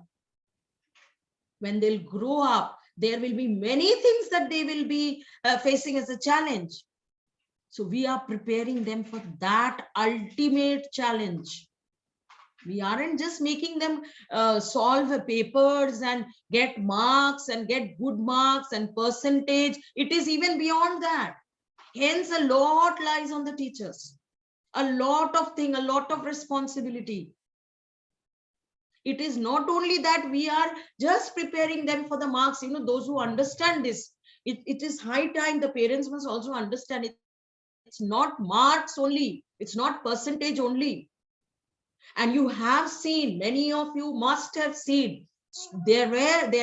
When they'll grow up, there will be many things that they will be facing as a challenge. So we are preparing them for that ultimate challenge. We aren't just making them solve papers and get marks and get good marks and percentage. It is even beyond that. Hence, a lot lies on the teachers. A lot of things, a lot of responsibility. It is not only that we are just preparing them for the marks. You know, those who understand this, it is high time the parents must also understand it. It's not marks only. It's not percentage only. And you have seen, many of you must have seen, there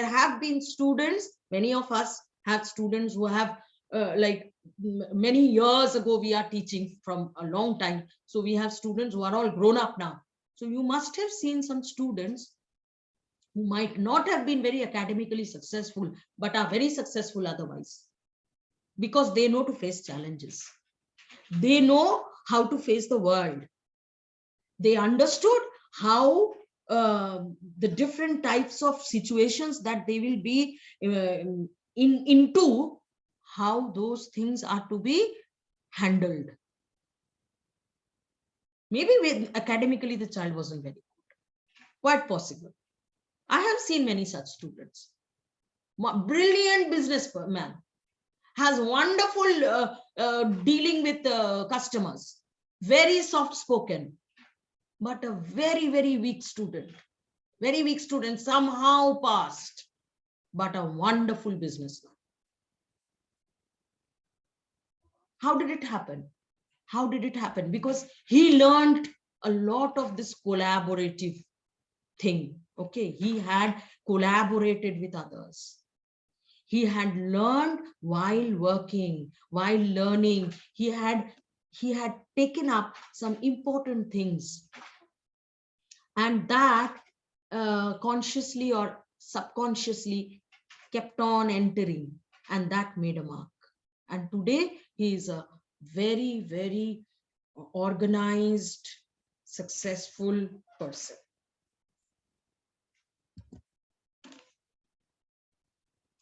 have been students, many of us have students who have like many years ago we are teaching from a long time. So we have students who are all grown up now. So you must have seen some students who might not have been very academically successful, but are very successful otherwise, because they know to face challenges. They know how to face the world. They understood how the different types of situations that they will be into, how those things are to be handled. Maybe academically the child wasn't very good, quite possible. I have seen many such students. Brilliant businessman, has wonderful dealing with customers, very soft spoken, but a very, very weak student. Very weak student, somehow passed, but a wonderful businessman. How did it happen? How did it happen? Because he learned a lot of this collaborative thing. Okay, he had collaborated with others. He had learned while working, while learning. He had taken up some important things, and that consciously or subconsciously kept on entering, and that made a mark. And today he is a very, very organized, successful person.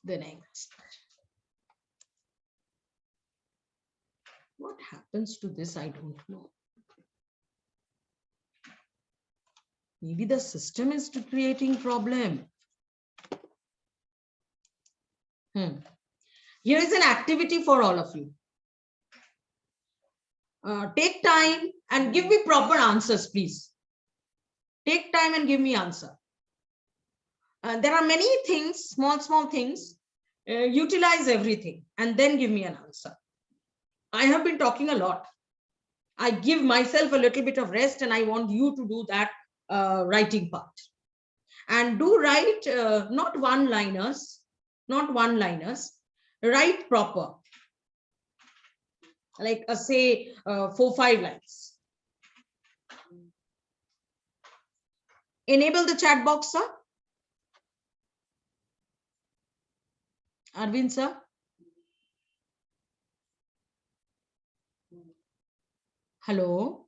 The next. What happens to this? I don't know. Maybe the system is creating problem. Here is an activity for all of you. Take time and give me proper answers, please. Take time and give me answer. There are many things, small things. Utilize everything and then give me an answer. I have been talking a lot. I give myself a little bit of rest, and I want you to do that writing part. And do write not one-liners, write proper. Like say 4-5 lines. Enable the chat box, sir. Arvind, sir. Hello,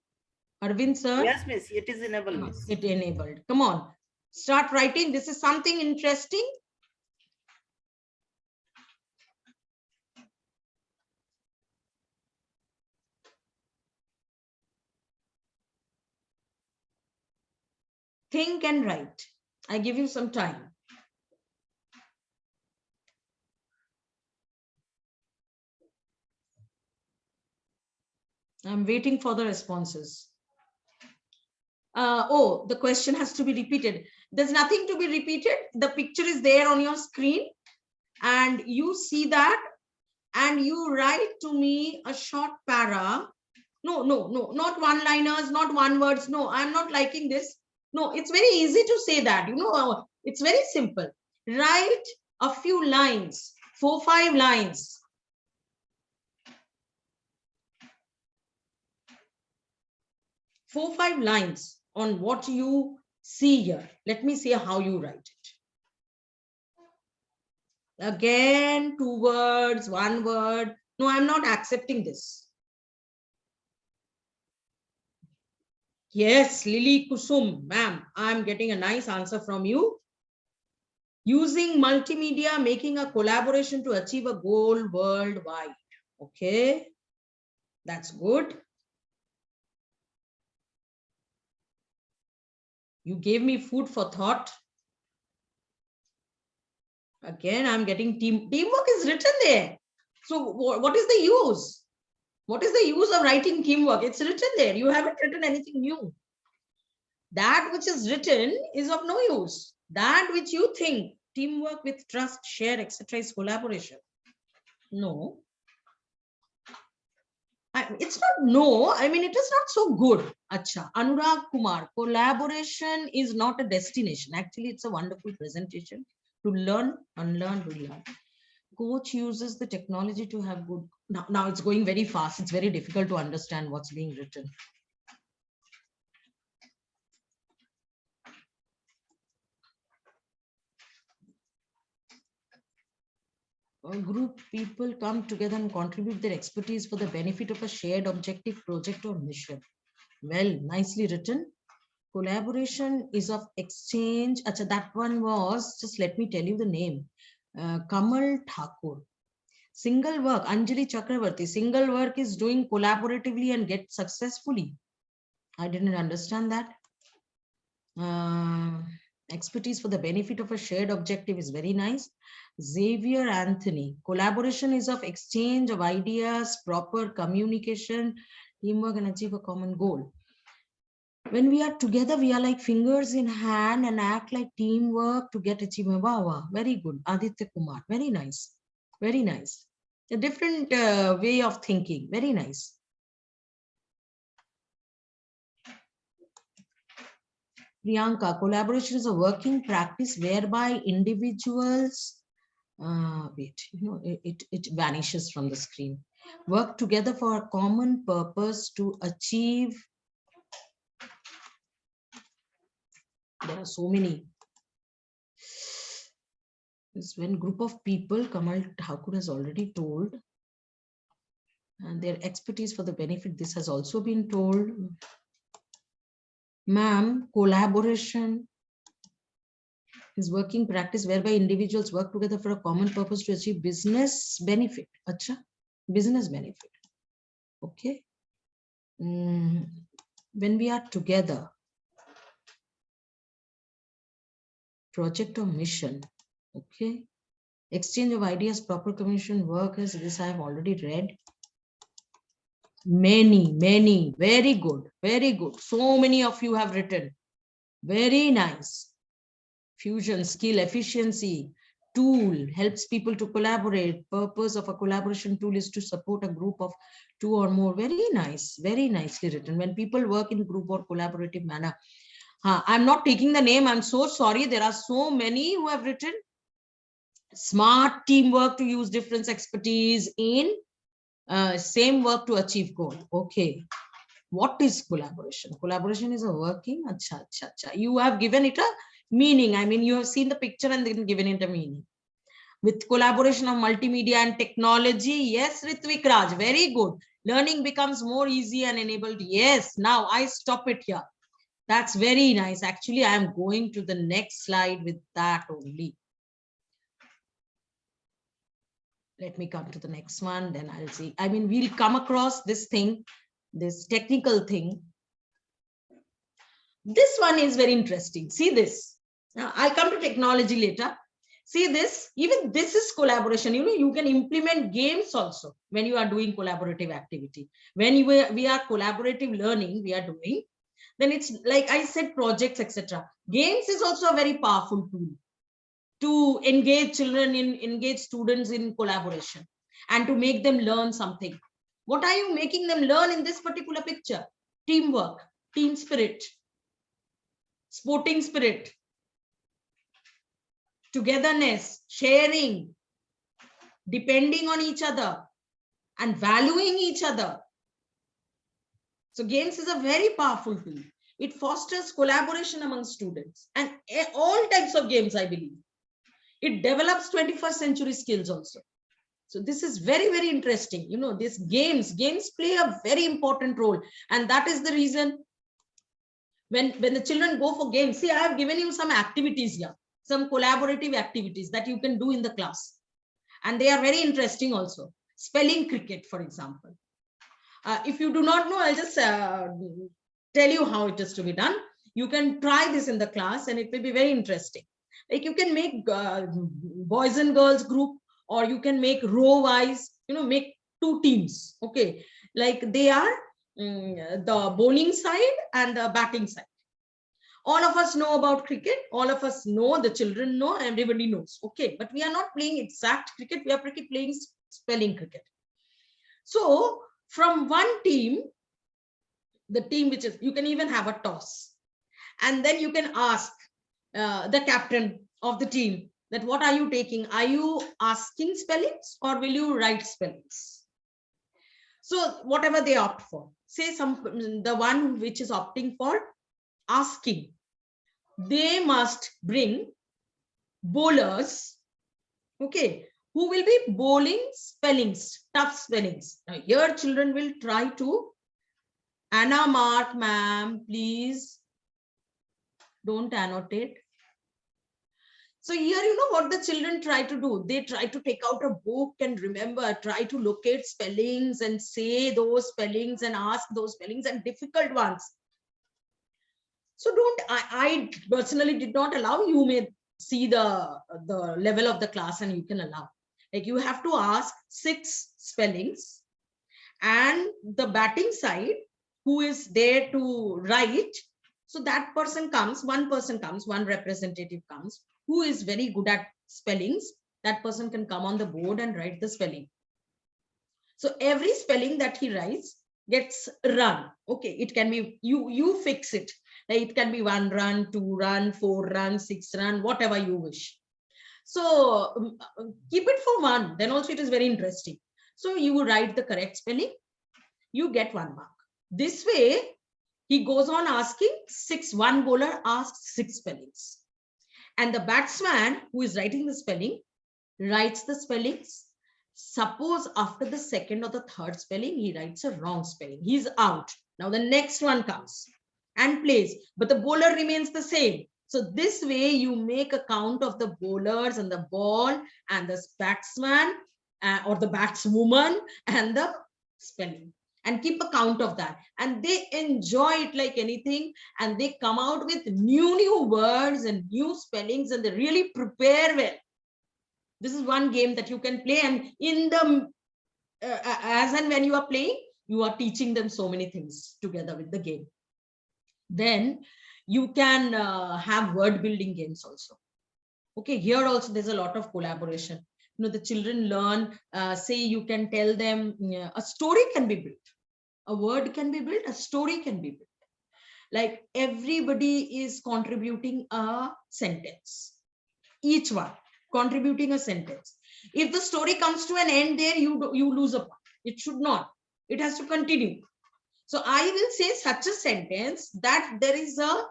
Arvind, sir. Yes, miss. It is enabled, miss. It enabled. Come on, start writing. This is something interesting. Think and write. I give you some time. I'm waiting for the responses. Oh, the question has to be repeated. There's nothing to be repeated. The picture is there on your screen, and you see that, and you write to me a short para. No, not one-liners, not one words. No, I'm not liking this. No, it's very easy to say that. You know, it's very simple. Write a few lines, 4-5 lines. Four, 5 lines on what you see here. Let me see how you write it. Again, 2 words, 1 word. No, I'm not accepting this. Yes, Lily Kusum, ma'am, I'm getting a nice answer from you. Using multimedia, making a collaboration to achieve a goal worldwide. Okay, that's good. You gave me food for thought. Again, I'm getting teamwork is written there. So what is the use? What is the use of writing teamwork? It's written there. You haven't written anything new. That which is written is of no use. That which you think, teamwork with trust, share, etc. is collaboration. No. It's not no. I mean, it is not so good. Acha. Anurag Kumar, collaboration is not a destination. Actually, it's a wonderful presentation to learn, unlearn, relearn. Coach uses the technology to have good. Now it's going very fast. It's very difficult to understand what's being written. A group people come together and contribute their expertise for the benefit of a shared objective, project, or mission. Well, nicely written. Collaboration is of exchange. Acha, that one was, just let me tell you the name. Kamal Thakur. Single work, Anjali Chakravarti, single work is doing collaboratively and get successfully. I didn't understand that. Expertise for the benefit of a shared objective is very nice. Xavier Anthony, collaboration is of exchange of ideas, proper communication, teamwork, and achieve a common goal. When we are together, we are like fingers in hand and act like teamwork to get achievement. Wow, wow, very good. Aditya Kumar, very nice. Very nice. A different way of thinking. Very nice. Priyanka, collaboration is a working practice whereby individuals, it vanishes from the screen. Work together for a common purpose to achieve. There are so many. This when group of people, Kamal Thakur has already told, and their expertise for the benefit, this has also been told. Ma'am, collaboration is working practice whereby individuals work together for a common purpose to achieve business benefit. Acha, business benefit. Okay. When we are together, project or mission. Okay. Exchange of ideas, proper communication, work, as this I have already read. Many, very good, very good. So many of you have written. Very nice. Fusion, skill, efficiency, tool, helps people to collaborate. Purpose of a collaboration tool is to support a group of 2 or more. Very nice, very nicely written. When people work in group or collaborative manner. I'm not taking the name, I'm so sorry. There are so many who have written. Smart teamwork to use different expertise in same work to achieve goal. Okay. What is collaboration? Collaboration is a working. Acha. You have given it a meaning. I mean, you have seen the picture and then given it a meaning. With collaboration of multimedia and technology. Yes, Ritvik Raj, very good. Learning becomes more easy and enabled. Yes, now I stop it here. That's very nice. Actually, I am going to the next slide with that only. Let me come to the next one, then I'll see. I mean, we'll come across this thing, this technical thing. This one is very interesting. See this. Now, I'll come to technology later. See this, even this is collaboration. You know, you can implement games also when you are doing collaborative activity. When we are collaborative learning, we are doing, then it's like I said, projects, etc. Games is also a very powerful tool to engage children engage students in collaboration and to make them learn something. What are you making them learn in this particular picture? Teamwork, team spirit, sporting spirit, togetherness, sharing, depending on each other and valuing each other. So games is a very powerful tool. It fosters collaboration among students and all types of games, I believe. It develops 21st century skills also. So this is very, very interesting. You know, these games play a very important role. And that is the reason when the children go for games, see, I have given you some activities here, some collaborative activities that you can do in the class. And they are very interesting also. Spelling cricket, for example. If you do not know, I'll just tell you how it is to be done. You can try this in the class and it will be very interesting. Like you can make boys and girls group, or you can make row wise, you know, make 2 teams. Okay. Like they are the bowling side and the batting side. All of us know about cricket. All of us know, the children know, everybody knows. Okay. But we are not playing exact cricket. We are playing spelling cricket. So from one team, the team which is, you can even have a toss. And then you can ask the captain of the team that what are you taking? Are you asking spellings or will you write spellings? So whatever they opt for, say the one which is opting for asking, they must bring bowlers, okay, who will be bowling spellings, tough spellings. Now here children will try to, Anna Mark, ma'am, please Don't annotate. So here, you know what the children try to do? They try to take out a book and remember, try to locate spellings and say those spellings and ask those spellings and difficult ones. So I personally did not allow. You may see the level of the class and you can allow. Like you have to ask 6 spellings, and the batting side who is there to write. So that person comes, one representative comes, who is very good at spellings. That person can come on the board and write the spelling. So every spelling that he writes gets run. Okay, it can be, you fix it. Like it can be 1 run, 2 run, 4 run, 6 run, whatever you wish. So keep it for 1, then also it is very interesting. So you write the correct spelling, you get 1 mark. This way, he goes on asking 6, one bowler asks 6 spellings. And the batsman who is writing the spelling writes the spellings. Suppose after the 2nd or the 3rd spelling, he writes a wrong spelling. He's out. Now the next one comes and plays, but the bowler remains the same. So this way you make a count of the bowlers and the ball and the batsman or the batswoman and the spelling, and keep a count of that. And they enjoy it like anything, and they come out with new words and new spellings, and they really prepare well. This is one game that you can play, and in the as and when you are playing, you are teaching them so many things together with the game. Then you can have word building games also. Okay, here also there's a lot of collaboration. You know, the children learn, say you can tell them a story can be built, a word can be built, a story can be built. Like everybody is contributing a sentence, each one contributing a sentence. If the story comes to an end there, you lose a point. It should not. It has to continue. So I will say such a sentence that there is a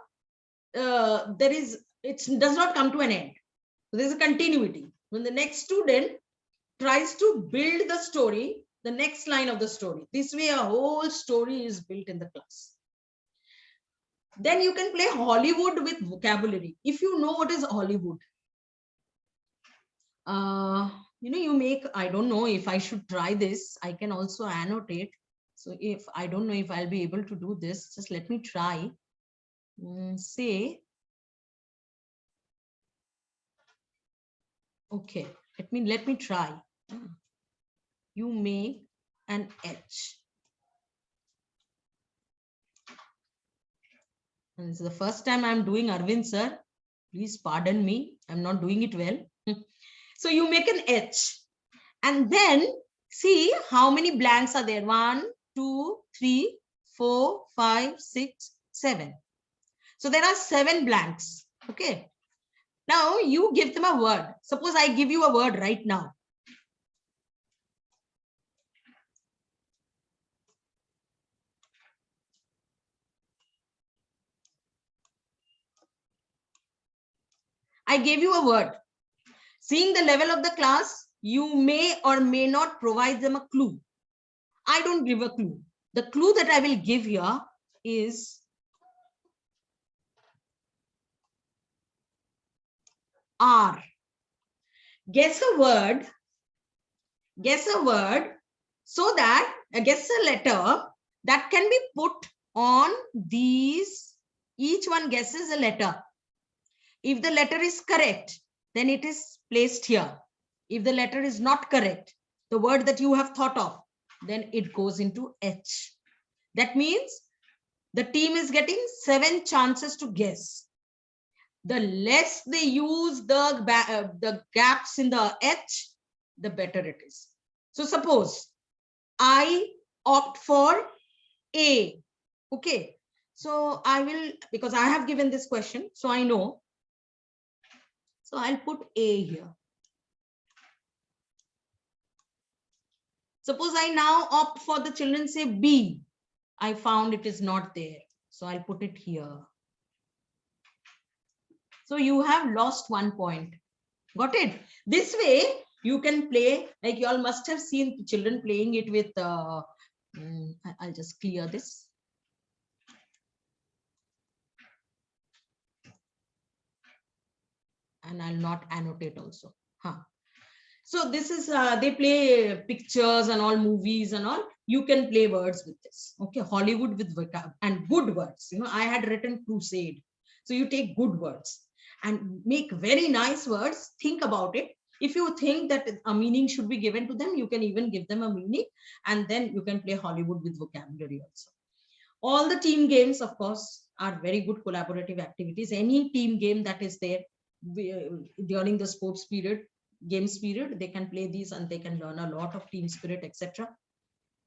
it does not come to an end. So there's a continuity. When the next student tries to build the story, the next line of the story, this way a whole story is built in the class. Then you can play Hollywood with vocabulary. If you know what is Hollywood, you know, you make, I don't know if I should try this. I can also annotate. So if I don't know if I'll be able to do this, just let me try. Say, okay, let me try. You make an H. And this is the first time I'm doing, Arvind sir. Please pardon me. I'm not doing it well. So you make an H. And then see how many blanks are there. 1, 2, 3, 4, 5, 6, 7. So there are 7 blanks. Okay. Now you give them a word. Suppose I give you a word right now. I gave you a word. Seeing the level of the class, you may or may not provide them a clue. I don't give a clue. The clue that I will give here is R. Guess a word so that guess a letter that can be put on these. Each one guesses a letter. If the letter is correct, then it is placed here. If the letter is not correct, the word that you have thought of, then it goes into H. That means the team is getting 7 chances to guess. The less they use the gaps in the H, the better it is. So suppose I opt for A. Okay. So I will, because I have given this question, so I know. So I'll put A here. Suppose I now opt for the children say B. I found it is not there. So I'll put it here. So you have lost 1 point. Got it? This way you can play, like you all must have seen children playing it with, I'll just clear this. and I'll not annotate also. Huh. So this is, they play pictures and all, movies and all. You can play words with this. Okay, Hollywood with vocab and good words. You know, I had written crusade. So you take good words and make very nice words. Think about it. If you think that a meaning should be given to them, you can even give them a meaning, and then you can play Hollywood with vocabulary also. All the team games, of course, are very good collaborative activities. Any team game that is there during the sports period, games period, they can play these and they can learn a lot of team spirit, etc.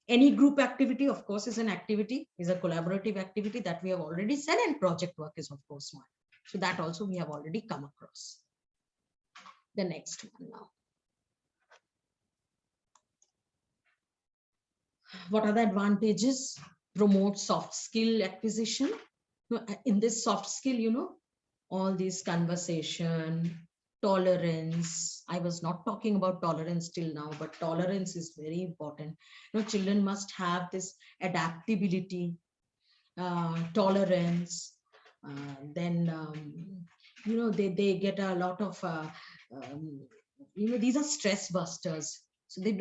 Any group activity, of course, is an activity, is a collaborative activity that we have already said, and project work is, of course, one. So that also we have already come across. The next one now. What are the advantages? Promote soft skill acquisition. In this soft skill, you know, all these conversation, tolerance. I was not talking about tolerance till now, but tolerance is very important. You know, children must have this adaptability, tolerance. Then you know, they get a lot of you know, these are stress busters. So they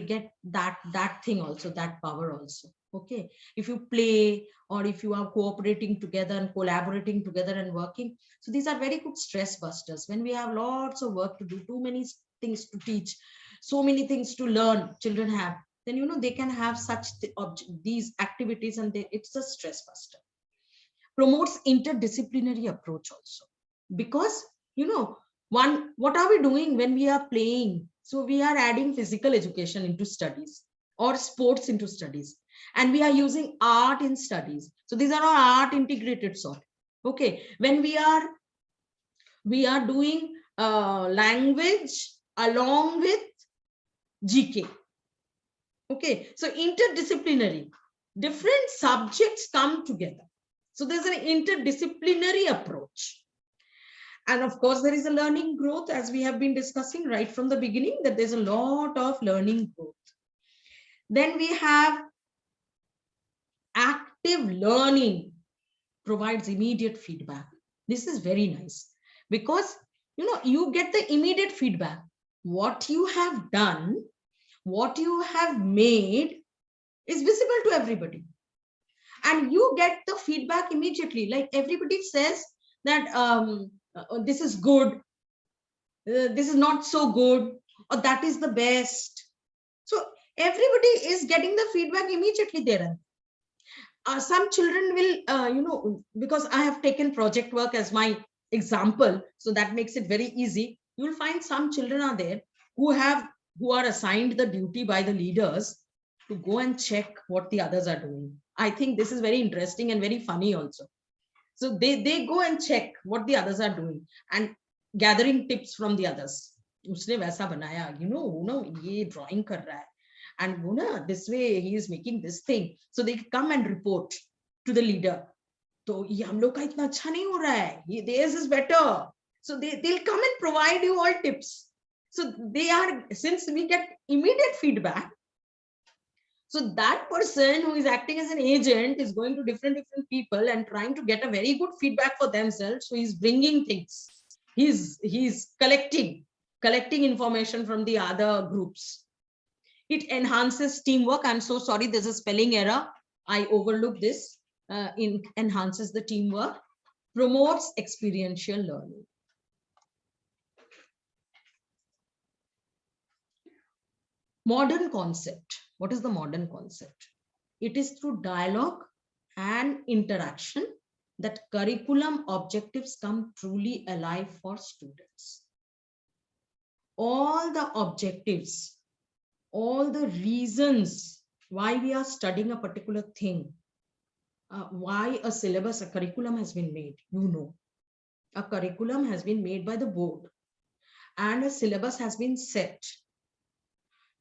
get that thing also, that power also. Okay, if you play, or if you are cooperating together and collaborating together and working, so these are very good stress busters. When we have lots of work to do, too many things to teach, so many things to learn children have, then you know, they can have such these activities, and it's a stress buster. Promotes interdisciplinary approach also, because you know, what are we doing when we are playing? So we are adding physical education into studies, or sports into studies, and we are using art in studies. So these are all art integrated sort. Okay, when we are doing language along with GK. Okay, so interdisciplinary, different subjects come together. So there's an interdisciplinary approach. And of course, there is a learning growth, as we have been discussing right from the beginning, that there's a lot of learning growth. Then we have active learning, provides immediate feedback. This is very nice, because you know, you get the immediate feedback. What you have done, what you have made is visible to everybody, and you get the feedback immediately. Like everybody says that this is good, this is not so good, or that is the best. So everybody is getting the feedback immediately there. Some children will, you know, because I have taken project work as my example, so that makes it very easy. You will find some children are there who are assigned the duty by the leaders to go and check what the others are doing. I think this is very interesting and very funny also. So they go and check what the others are doing and gathering tips from the others. Usne waisa banaya, you know, ye drawing kar raha hai, and this way he is making this thing. So they come and report to the leader. So ye hum log ka itna acha nahi ho raha hai, ye theirs is better. So they'll come and provide you all tips. So they are, since we get immediate feedback, so that person who is acting as an agent is going to different people and trying to get a very good feedback for themselves. So he's bringing things. He's collecting information from the other groups. It enhances teamwork. I'm so sorry, there's a spelling error. I overlooked this. Enhances the teamwork. Promotes experiential learning. Modern concept. What is the modern concept? It is through dialogue and interaction that curriculum objectives come truly alive for students. All the objectives, all the reasons why we are studying a particular thing, why a syllabus, a curriculum has been made, you know. A curriculum has been made by the board and a syllabus has been set.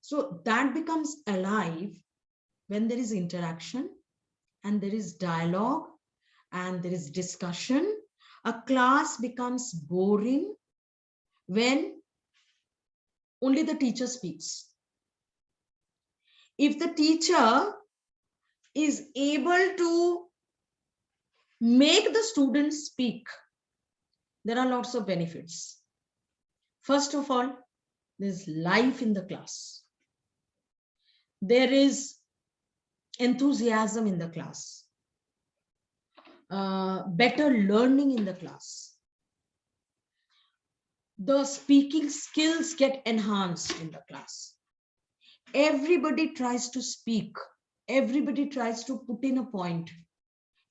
So that becomes alive when there is interaction and there is dialogue and there is discussion. A class becomes boring when only the teacher speaks. If the teacher is able to make the students speak, there are lots of benefits. First of all, there's life in the class. There is enthusiasm in the class. Better learning in the class. The speaking skills get enhanced in the class. Everybody tries to speak. Everybody tries to put in a point.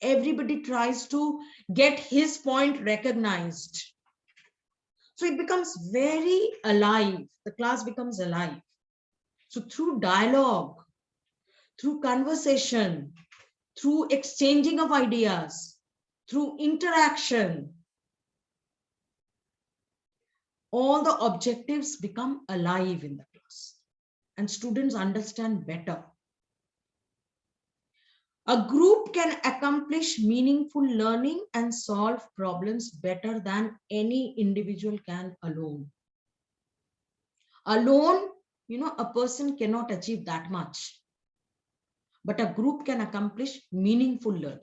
Everybody tries to get his point recognized. So it becomes very alive. The class becomes alive. So through dialogue, through conversation, through exchanging of ideas, through interaction, all the objectives become alive in the class and students understand better. A group can accomplish meaningful learning and solve problems better than any individual can alone. Alone, a person cannot achieve that much, but a group can accomplish meaningful learning.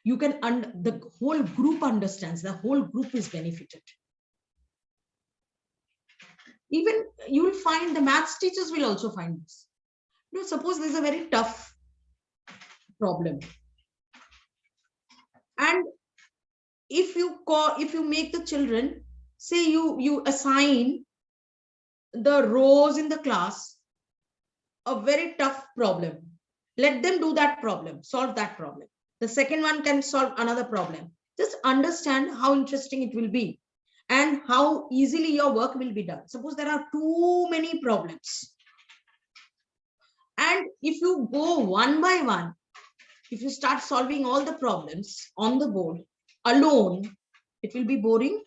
You can, the whole group understands, the whole group is benefited. Even you will find the maths teachers will also find this. Suppose there's a very tough problem, and if you make the children, say you assign the rows in the class a very tough problem, let them do that problem, solve that problem. The second one can solve another problem. Just understand how interesting it will be and how easily your work will be done. Suppose there are too many problems, and if you go one by one, if you start solving all the problems on the board alone, it will be boring.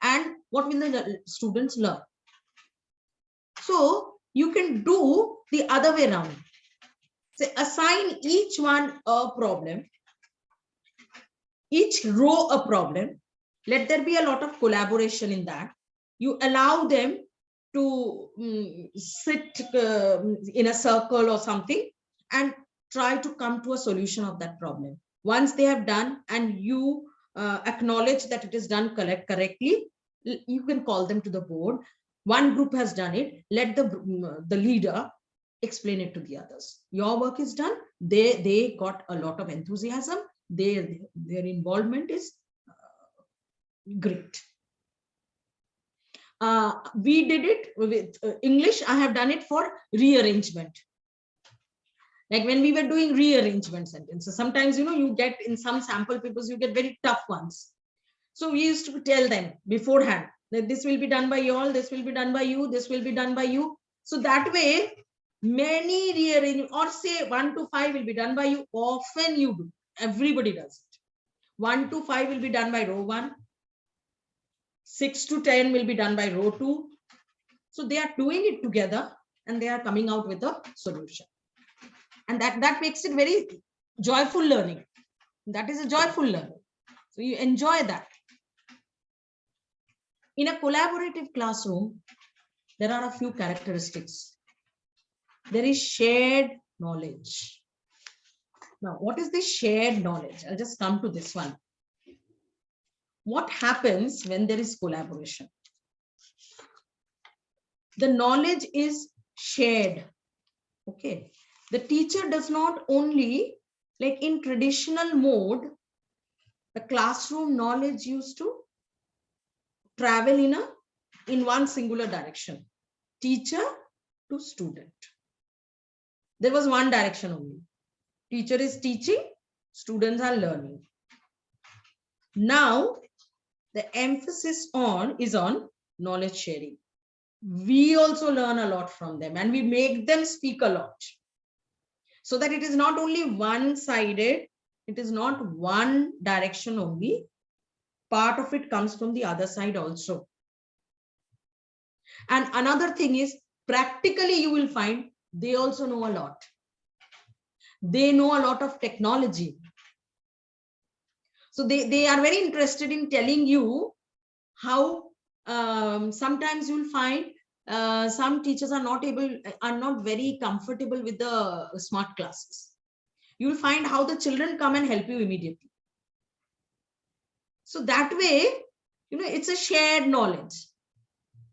And what will the students learn? So you can do the other way around. Say, assign each one a problem, each row a problem. Let there be a lot of collaboration in that. You allow them to sit in a circle or something and try to come to a solution of that problem. Once they have done and you acknowledge that it is done correctly, you can call them to the board. One group has done it, let the leader explain it to the others. Your work is done. They got a lot of enthusiasm. Their involvement is great. We did it with English. I have done it for rearrangement. Like when we were doing rearrangement sentences, sometimes, you get in some sample papers, you get very tough ones. So we used to tell them beforehand that this will be done by you all, this will be done by you, this will be done by you. So that way, many rearrangement, or say 1 to 5 will be done by you. Often you do. Everybody does it. 1 to 5 will be done by row 1. 6 to 10 will be done by row 2. So they are doing it together and they are coming out with a solution. And that makes it very joyful learning. That is a joyful learning. So you enjoy that. In a collaborative classroom, there are a few characteristics. There is shared knowledge. Now, what is this shared knowledge? I'll just come to this one. What happens when there is collaboration? The knowledge is shared. Okay. The teacher does not only, like in traditional mode, the classroom knowledge used to travel in one singular direction, teacher to student. There was one direction only. Teacher is teaching, students are learning. Now, the emphasis is on knowledge sharing. We also learn a lot from them and we make them speak a lot. So that it is not only one-sided, it is not one direction only. Part of it comes from the other side also. And another thing is, practically you will find they also know a lot. They know a lot of technology. So they are very interested in telling you how sometimes you'll find some teachers are not very comfortable with the smart classes. You'll find how the children come and help you immediately. So that way, It's a shared knowledge.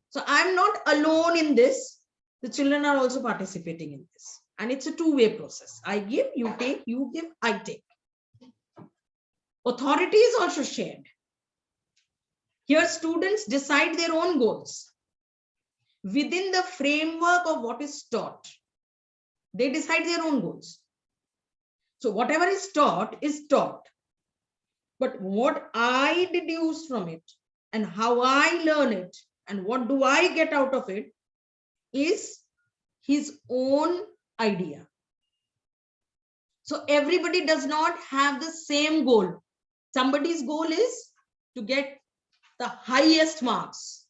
So I'm not alone in this. The children are also participating in this. And it's a two-way process. I give, you take, you give, I take. Authority is also shared. Here students decide their own goals within the framework of what is taught. They decide their own goals. So whatever is taught is taught. But what I deduce from it and how I learn it and what do I get out of it is his own idea. So everybody does not have the same goal. Somebody's goal is to get the highest marks.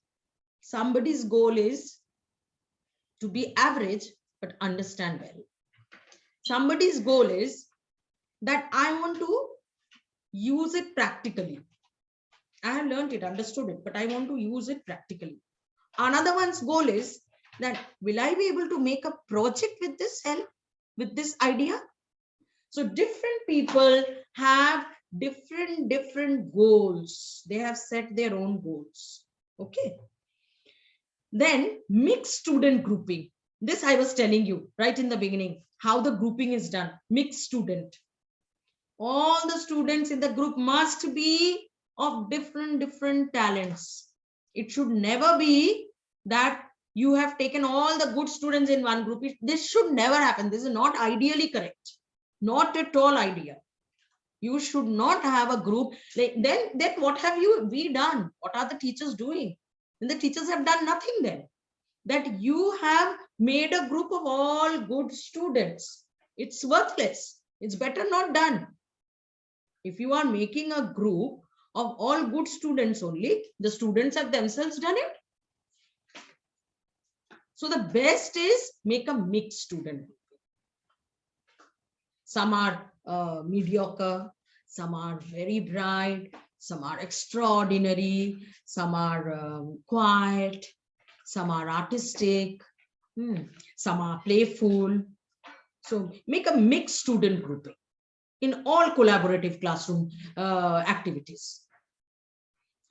Somebody's goal is to be average but understand well. Somebody's goal is that I want to use it practically. I have learned it, understood it, but I want to use it practically. Another one's goal is that will I be able to make a project with this help, with this idea? So different people have different goals. They have set their own goals. Okay. Then mixed student grouping. This I was telling you right in the beginning, how the grouping is done. Mixed student. All the students in the group must be of different talents. It should never be that you have taken all the good students in one group. This should never happen. This is not ideally correct. Not at all idea. You should not have a group. Then what have we done? What are the teachers doing? And the teachers have done nothing then. That you have made a group of all good students. It's worthless. It's better not done. If you are making a group of all good students only, the students have themselves done it. So the best is make a mixed student group. Some are mediocre, some are very bright, some are extraordinary, some are quiet, some are artistic, some are playful. So make a mixed student grouping in all collaborative classroom activities.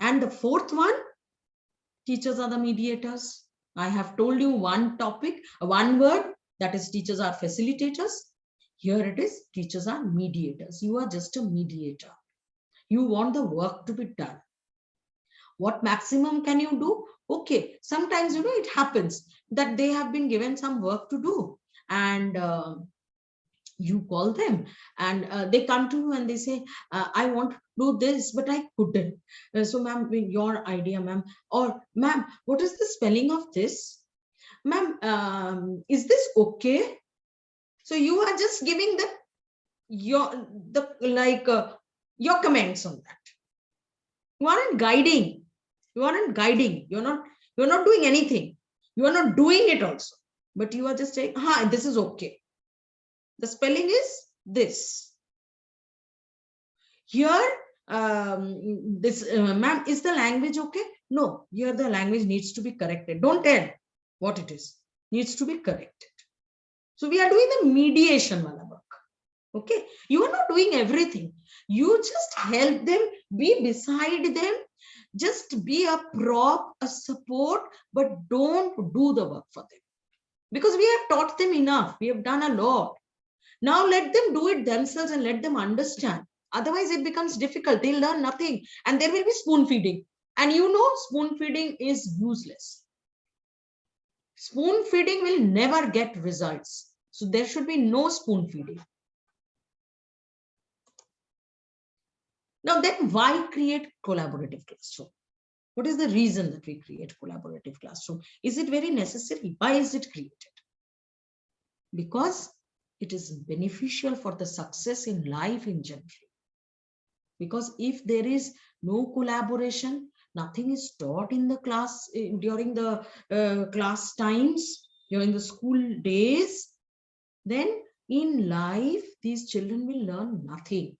And the fourth one, teachers are the mediators. I have told you one topic, one word, that is teachers are facilitators. Here it is, teachers are mediators. You are just a mediator. You want the work to be done. What maximum can you do? Okay, sometimes, it happens that they have been given some work to do and you call them and they come to you and they say, I want to do this, but I couldn't. So ma'am, your idea, ma'am, or ma'am, what is the spelling of this? Ma'am, is this okay? So you are just giving your comments on that. You aren't guiding. You aren't guiding. You're not doing anything. You are not doing it also. But you are just saying, this is okay. The spelling is this. Here, ma'am, is the language okay? No, here the language needs to be corrected. Don't tell what it is. Needs to be corrected. So we are doing the mediation work. Okay, you are not doing everything. You just help them, be beside them, just be a prop, a support, but don't do the work for them. Because we have taught them enough. We have done a lot. Now let them do it themselves and let them understand. Otherwise it becomes difficult. They'll learn nothing and there will be spoon feeding. And spoon feeding is useless. Spoon feeding will never get results. So there should be no spoon feeding. Now then, why create collaborative classroom? What is the reason that we create collaborative classroom? Is it very necessary? Why is it created? Because it is beneficial for the success in life in general. Because if there is no collaboration, nothing is taught in the class during the class times, during the school days, then in life, these children will learn nothing.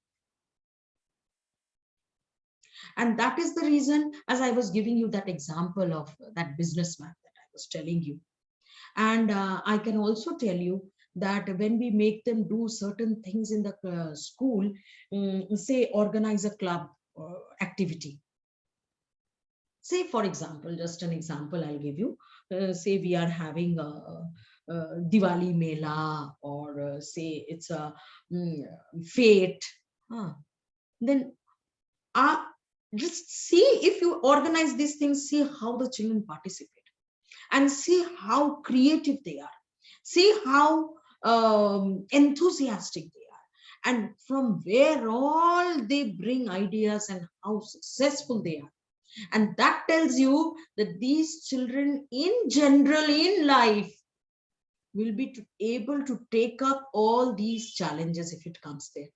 And that is the reason, as I was giving you that example of that businessman that I was telling you. And I can also tell you that when we make them do certain things in the school, say organize a club activity. Say, for example, just an example I'll give you. Say we are having a Diwali Mela, or say it's a fete. Then just see, if you organize these things, see how the children participate and see how creative they are. See how enthusiastic they are, and from where all they bring ideas and how successful they are. And that tells you that these children in general in life will be able to take up all these challenges if it comes there.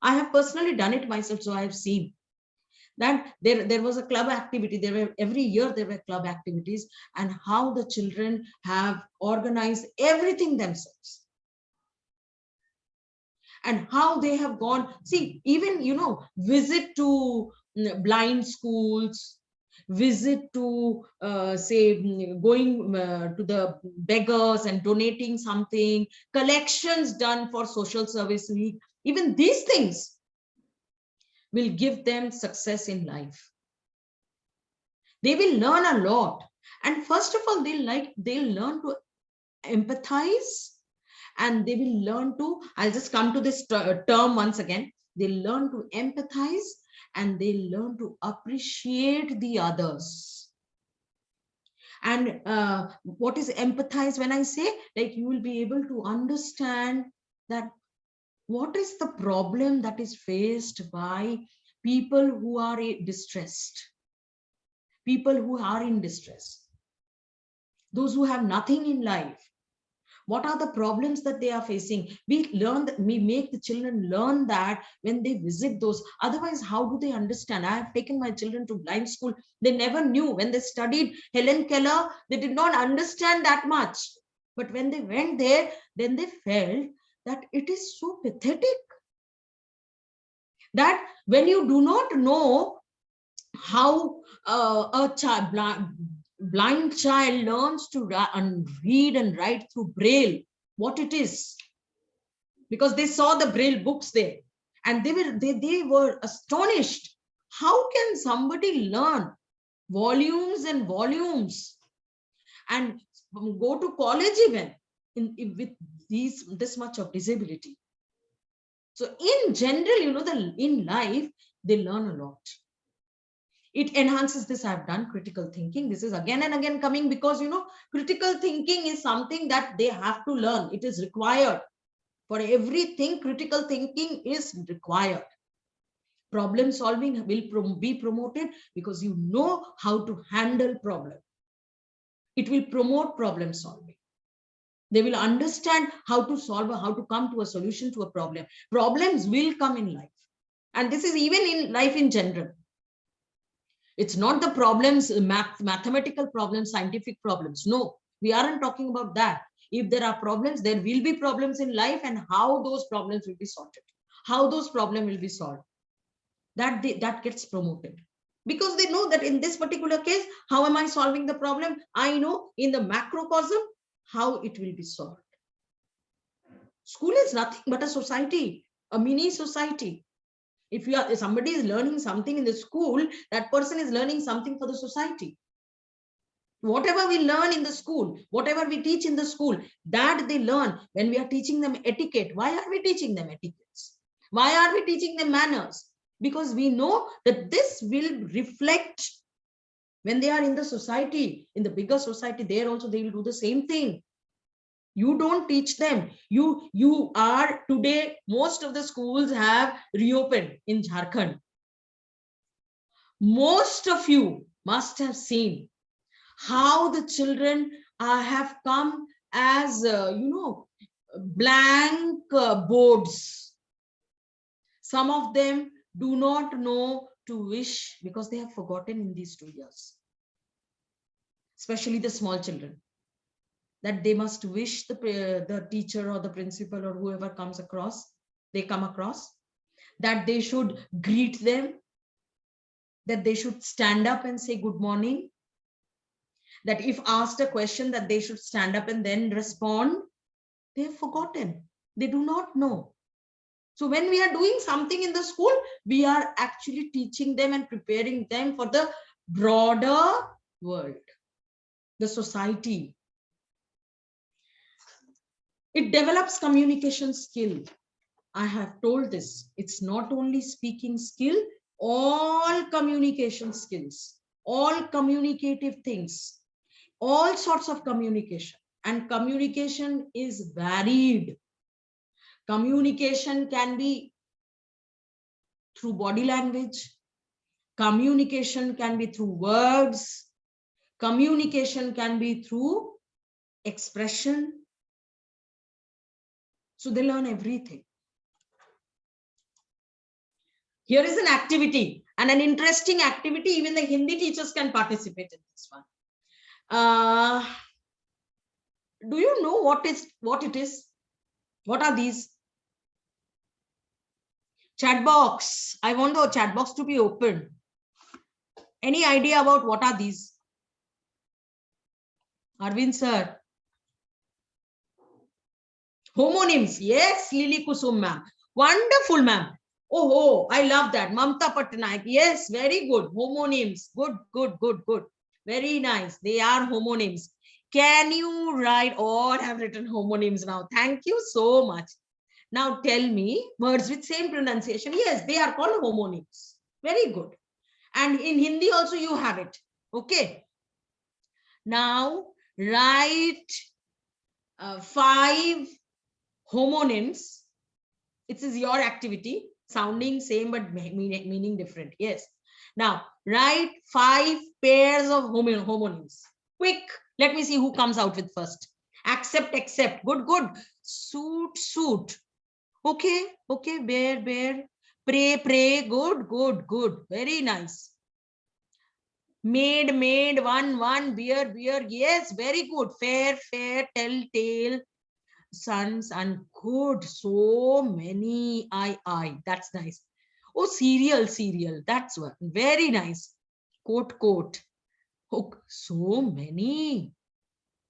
I have personally done it myself, so I have seen that there was a club activity. There were, every year there were club activities, and how the children have organized everything themselves, and how they have gone. See, even, you know, visit to blind schools, visit to say going to the beggars and donating something, collections done for social service week. Even these things will give them success in life. They will learn a lot, and first of all, they'll learn to empathize, and they will learn to, I'll just come to this term once again, they learn to empathize, and they learn to appreciate the others. And what is empathize? When I say, like, you will be able to understand that what is the problem that is faced by people who are distressed, people who are in distress, those who have nothing in life. What are the problems that they are facing? We learn that, we make the children learn that when they visit those. Otherwise, how do they understand? I have taken my children to blind school. They never knew. When they studied Helen Keller, they did not understand that much. But when they went there, then they felt that it is so pathetic that when you do not know how a child, blind child learns to read and write through Braille, what it is, because they saw the Braille books there, and they were astonished. How can somebody learn volumes and volumes and go to college even with this much of disability? So in general, you know, in life they learn a lot. It enhances this. I've done critical thinking. This is again and again coming because, you know, critical thinking is something that they have to learn. It is required for everything. Critical thinking is required. Problem solving will be promoted because you know how to handle problem. It will promote problem solving. They will understand how to solve, how to come to a solution to a problem. Problems will come in life. And this is even in life in general. It's not the problems, mathematical problems, scientific problems. No, we aren't talking about that. If there are problems, there will be problems in life, and how those problems will be sorted, how those problems will be solved. That gets promoted. Because they know that in this particular case, how am I solving the problem? I know in the macrocosm how it will be solved. School is nothing but a society, a mini society. If somebody is learning something in the school, that person is learning something for the society. Whatever we learn in the school, whatever we teach in the school, that they learn when we are teaching them etiquette. Why are we teaching them etiquettes? Why are we teaching them manners? Because we know that this will reflect when they are in the society, in the bigger society. There also they will do the same thing. You don't teach them. You are today, most of the schools have reopened in Jharkhand. Most of you must have seen how the children have come as blank boards. Some of them do not know to wish because they have forgotten in these 2 years, especially the small children, that they must wish the teacher or the principal or whoever they come across, that they should greet them, that they should stand up and say good morning, that if asked a question, that they should stand up and then respond. They have forgotten. They do not know. So when we are doing something in the school, we are actually teaching them and preparing them for the broader world, the society. It develops communication skill. I have told this. It's not only speaking skill, all communication skills, all communicative things, all sorts of communication. And communication is varied. Communication can be through body language. Communication can be through words. Communication can be through expression. So they learn everything. Here is an activity, and an interesting activity. Even the Hindi teachers can participate in this one. Do you know what it is? What are these? Chat box. I want the chat box to be open. Any idea about what are these? Arvind sir. Homonyms. Yes, Lily Kusum ma'am. Wonderful, ma'am. Oh, I love that. Mamta Patnaik. Yes, very good. Homonyms. Good. Very nice. They are homonyms. Can you write? All have written homonyms now. Thank you so much. Now tell me words with same pronunciation. Yes, they are called homonyms. Very good. And in Hindi also you have it. Okay. Now write 5 homonyms. It is your activity. Sounding same but meaning different. Yes. Now write 5 pairs of homonyms. Quick. Let me see who comes out with first. Accept. Good. Suit. Okay. Bear. Pray. Good. Very nice. Maid. One. Beer. Yes, very good. Fair. Tell. Sons and good. So many. I. That's nice. Oh, cereal. That's one. Very nice. Coat. Oh, so many.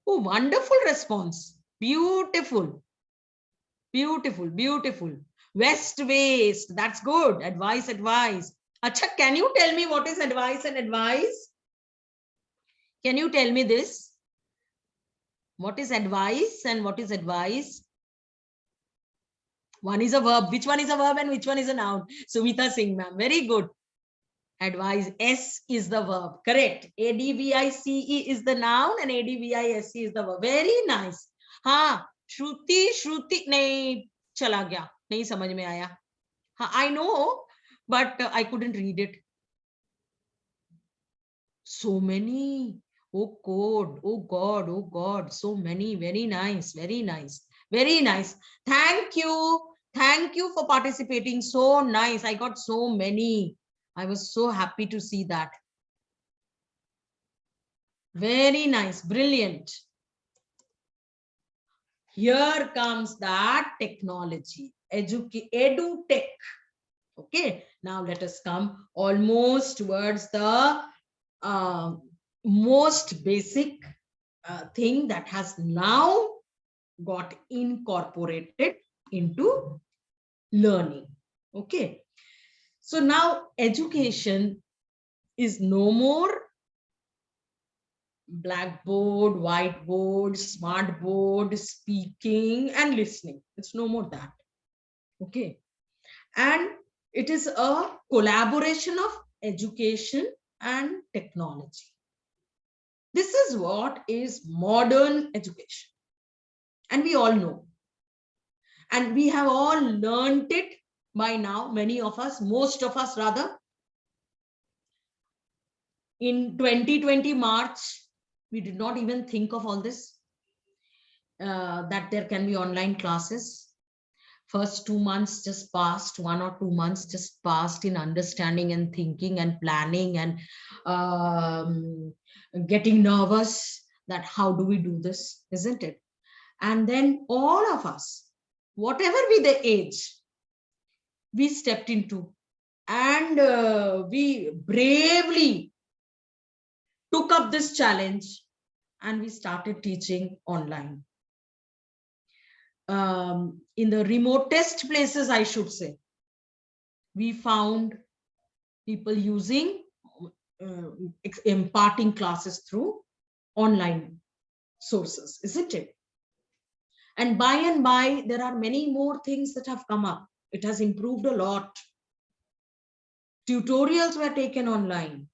Oh, wonderful response. Beautiful. Waist. That's good. Advice. Acha, can you tell me what is advice and advice? Can you tell me this? What is advice and what is advice? One is a verb. Which one is a verb and which one is a noun? Sumita Singh, ma'am. Very good. Advice. S is the verb. Correct. ADVICE is the noun and ADVISE is the verb. Very nice. हाँ, श्रुति नहीं चला गया, नहीं समझ में आया. हाँ, I know, but I couldn't read it. So many. Oh God, oh God, so many. Very nice. Thank you for participating. So nice. I got so many. I was so happy to see that. Very nice. Brilliant. Here comes that technology. EduTech. Okay. Now let us come almost towards the most basic thing that has now got incorporated into learning. Okay. So now education is no more blackboard, whiteboard, smartboard, speaking and listening. It's no more that. Okay. And it is a collaboration of education and technology. This is what is modern education. And we all know. And we have all learned it by now, many of us, most of us rather. In 2020 March, we did not even think of all this, that there can be online classes. First 2 months just passed, 1 or 2 months just passed in understanding and thinking and planning and getting nervous that how do we do this, isn't it? And then all of us, whatever be the age, we stepped into and we bravely took up this challenge and we started teaching online. In the remotest places, I should say, we found people using imparting classes through online sources, isn't it? And by, there are many more things that have come up. It has improved a lot. Tutorials were taken online.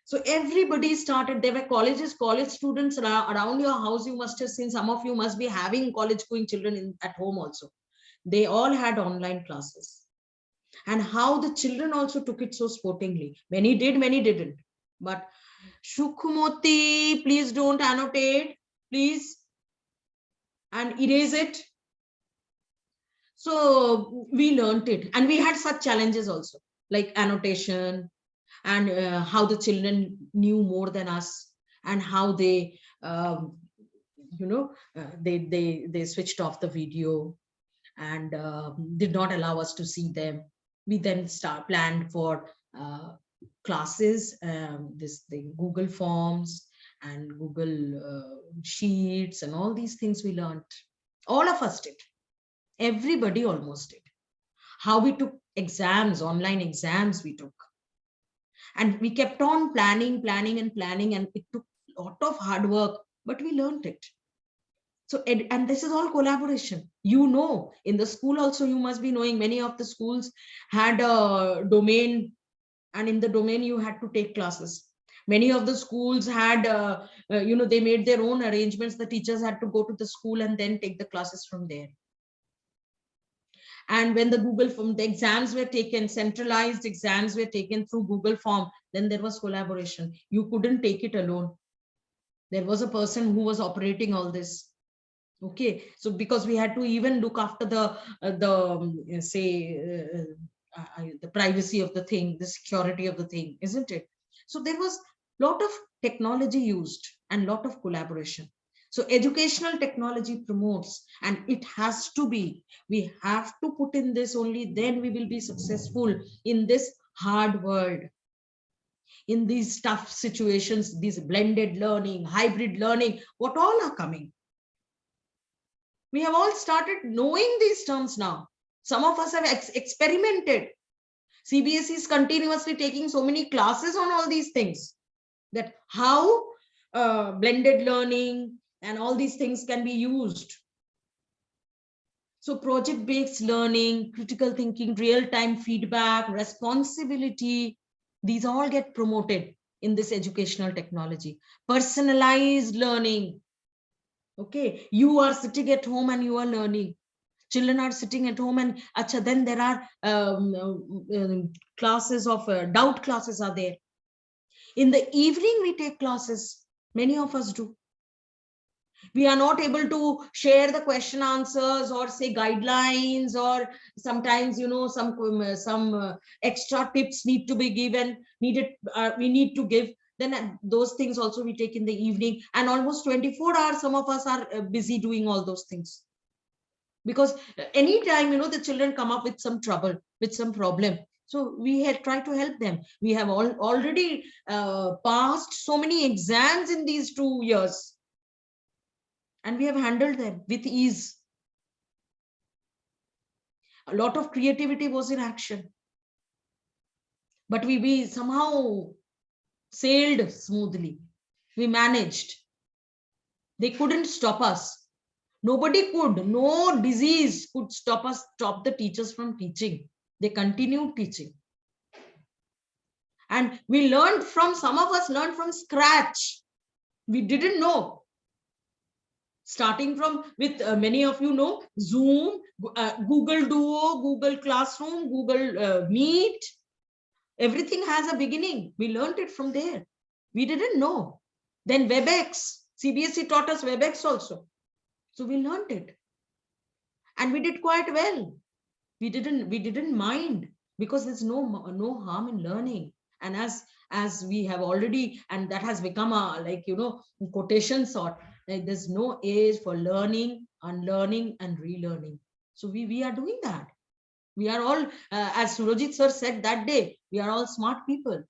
So everybody started, there were colleges, college students around your house. You must have seen, some of you must be having college going children at home also. They all had online classes. And how the children also took it so sportingly. Many did, many didn't. But Shukumoti, please don't annotate, please, and erase it. So we learned it, and we had such challenges also, like annotation, and how the children knew more than us, and how they, they switched off the video and did not allow us to see them. We then planned for classes, this thing, Google Forms and Google Sheets, and all these things we learned. All of us did. Everybody almost did. How we took exams, online exams we took. And we kept on planning, and it took a lot of hard work, but we learned it. So, and this is all collaboration. You know, in the school also, you must be knowing, many of the schools had a domain, and in the domain you had to take classes. Many of the schools had, they made their own arrangements. The teachers had to go to the school and then take the classes from there. And when the Google Form, the exams were taken, centralized exams were taken through Google Form, then there was collaboration. You couldn't take it alone. There was a person who was operating all this. Okay, so because we had to even look after the privacy of the thing, the security of the thing, isn't it? So there was a lot of technology used and lot of collaboration. So educational technology promotes, and it has to be. We have to put in this, only then we will be successful in this hard world. In these tough situations, these blended learning, hybrid learning, what all are coming. We have all started knowing these terms now. Some of us have experimented. CBSE is continuously taking so many classes on all these things, that how blended learning and all these things can be used. So project-based learning, critical thinking, real-time feedback, responsibility, these all get promoted in this educational technology. Personalized learning. Okay, you are sitting at home and you are learning. Children are sitting at home, and then there are classes of doubt classes are there. In the evening, we take classes. Many of us do. We are not able to share the question answers or say guidelines, or sometimes, some extra tips need to be given, we need to give. Then those things also we take in the evening, and almost 24 hours, some of us are busy doing all those things. Because anytime, the children come up with some trouble, with some problem, so we had tried to help them. We have already passed so many exams in these 2 years, and we have handled them with ease. A lot of creativity was in action, but we somehow sailed smoothly. We managed. They couldn't stop us. Nobody could. No disease could stop the teachers from teaching. They continued teaching. And we learned from, some of us learned from scratch. We didn't know. Starting from, with many of you know, Zoom, Google Duo, Google Classroom, Google Meet. Everything has a beginning. We learned it from there. We didn't know. Then WebEx, CBSE taught us WebEx also. So we learned it. And we did quite well. We didn't mind, because there's no harm in learning. And as we have already, and that has become a quotation sort, like there's no age for learning, unlearning, and relearning. So we are doing that. We are all, as Surajit sir said that day, we are all smart people.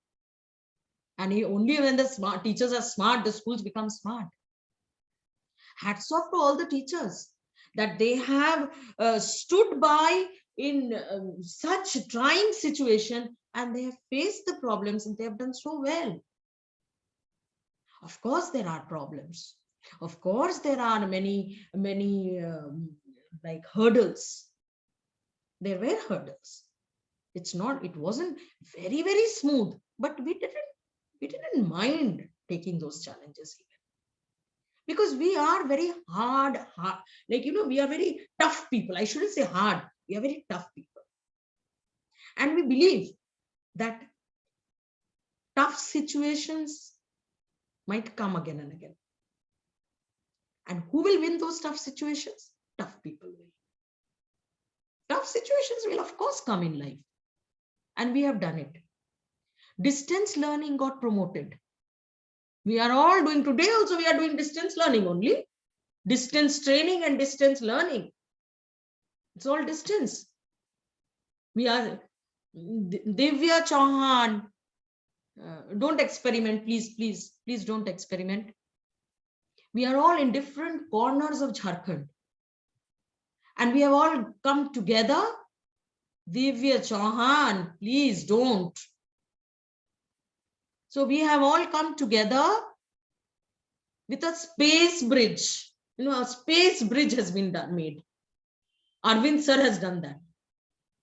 And only when the smart teachers are smart, the schools become smart. Hats off to all the teachers, that they have stood by in such trying situation, and they have faced the problems and they have done so well. Of course, there are problems. Of course, there are many like hurdles. There were hurdles. It wasn't very smooth, but we didn't mind taking those challenges even. Because we are very hard, like, we are very tough people. I shouldn't say hard. We are very tough people. And we believe that tough situations might come again and again. And who will win those tough situations? Tough people will. Tough situations will, of course, come in life. And we have done it. Distance learning got promoted. We are all doing, today also we are doing distance learning only. Distance training and distance learning. It's all distance. We are, Divya Chauhan, don't experiment, please don't experiment. We are all in different corners of Jharkhand. And we have all come together. Divya Chauhan, please don't. So we have all come together with a space bridge. A space bridge has been made. Arvind sir has done that.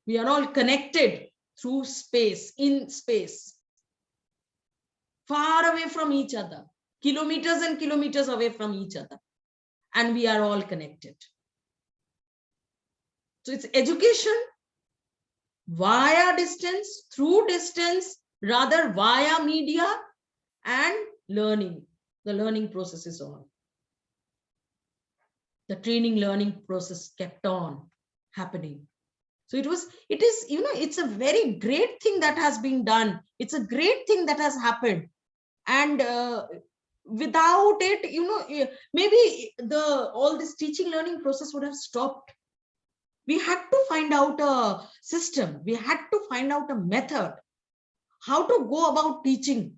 We are all connected through space, in space, far away from each other, kilometers and kilometers away from each other. And we are all connected. So it's education via distance, through distance, rather via media, and learning. The learning process is on. The training learning process kept on happening. So it is, it's a very great thing that has been done. It's a great thing that has happened. And without it, maybe all this teaching learning process would have stopped. We had to find out a system. We had to find out a method. How to go about teaching.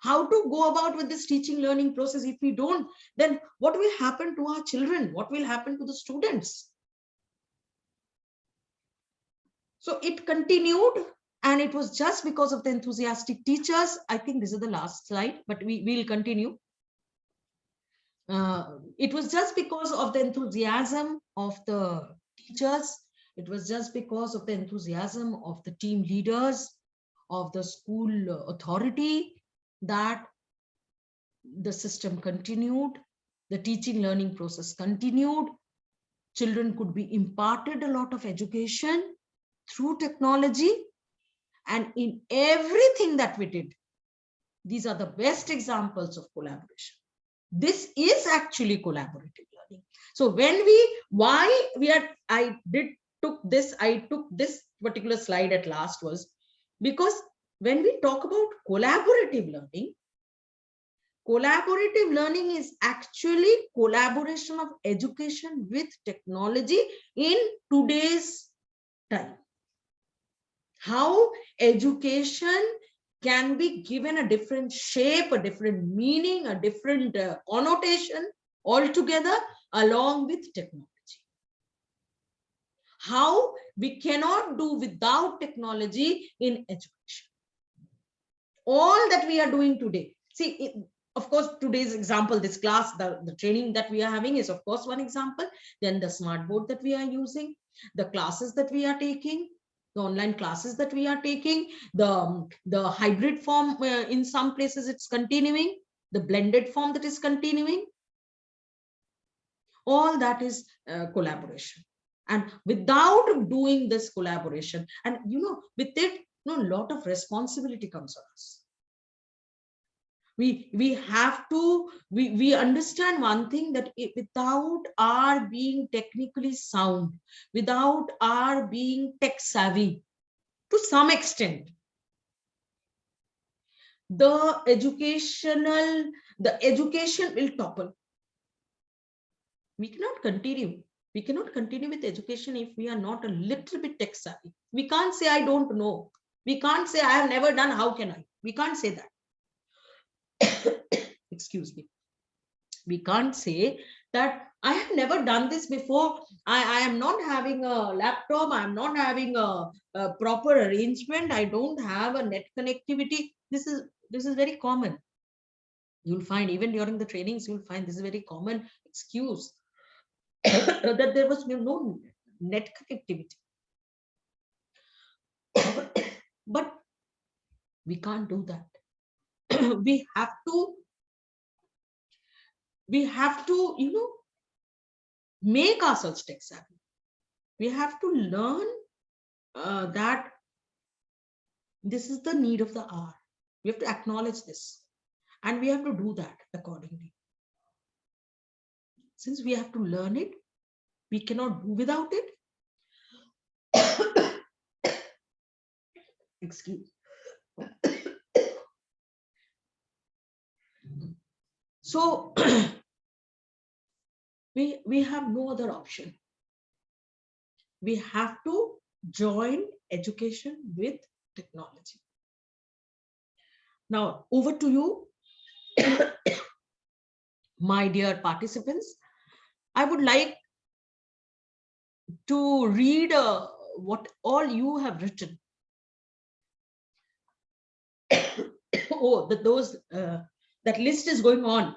How to go about with this teaching learning process. If we don't, then what will happen to our children? What will happen to the students? So it continued, and it was just because of the enthusiastic teachers. I think this is the last slide, but we will continue. It was just because of the enthusiasm of the teachers. It was just because of the enthusiasm of the team leaders, of the school authority, that the system continued, the teaching learning process continued. Children could be imparted a lot of education through technology, and in everything that we did, these are the best examples of collaboration. This is actually collaborative learning. So when I took this particular slide at last was because when we talk about collaborative learning is actually collaboration of education with technology in today's time. How education can be given a different shape, a different meaning, a different connotation altogether along with technology. How we cannot do without technology in education. All that we are doing today. See, of course, today's example, this class, the training that we are having is, of course, one example. Then the smart board that we are using, the classes that we are taking, the online classes that we are taking, the hybrid form, in some places it's continuing, the blended form that is continuing. All that is collaboration. And without doing this collaboration, and with it, a lot of responsibility comes on us. We have to, we understand one thing, that without our being technically sound, without our being tech savvy to some extent, the education will topple. We cannot continue. We cannot continue with education if we are not a little bit tech savvy. We can't say, I don't know. We can't say, I have never done, how can I? We can't say that. Excuse me. We can't say that I have never done this before. I am not having a laptop. I am not having a proper arrangement. I don't have a net connectivity. This is very common. You'll find even during the trainings, you'll find this is a very common excuse that there was no net connectivity. But we can't do that. we have to, make ourselves tech savvy. We have to learn that this is the need of the hour. We have to acknowledge this, and we have to do that accordingly. Since we have to learn it, we cannot do without it. Excuse. So we have no other option. We have to join education with technology. Now, over to you, my dear participants. I would like to read what all you have written. Oh, that list is going on.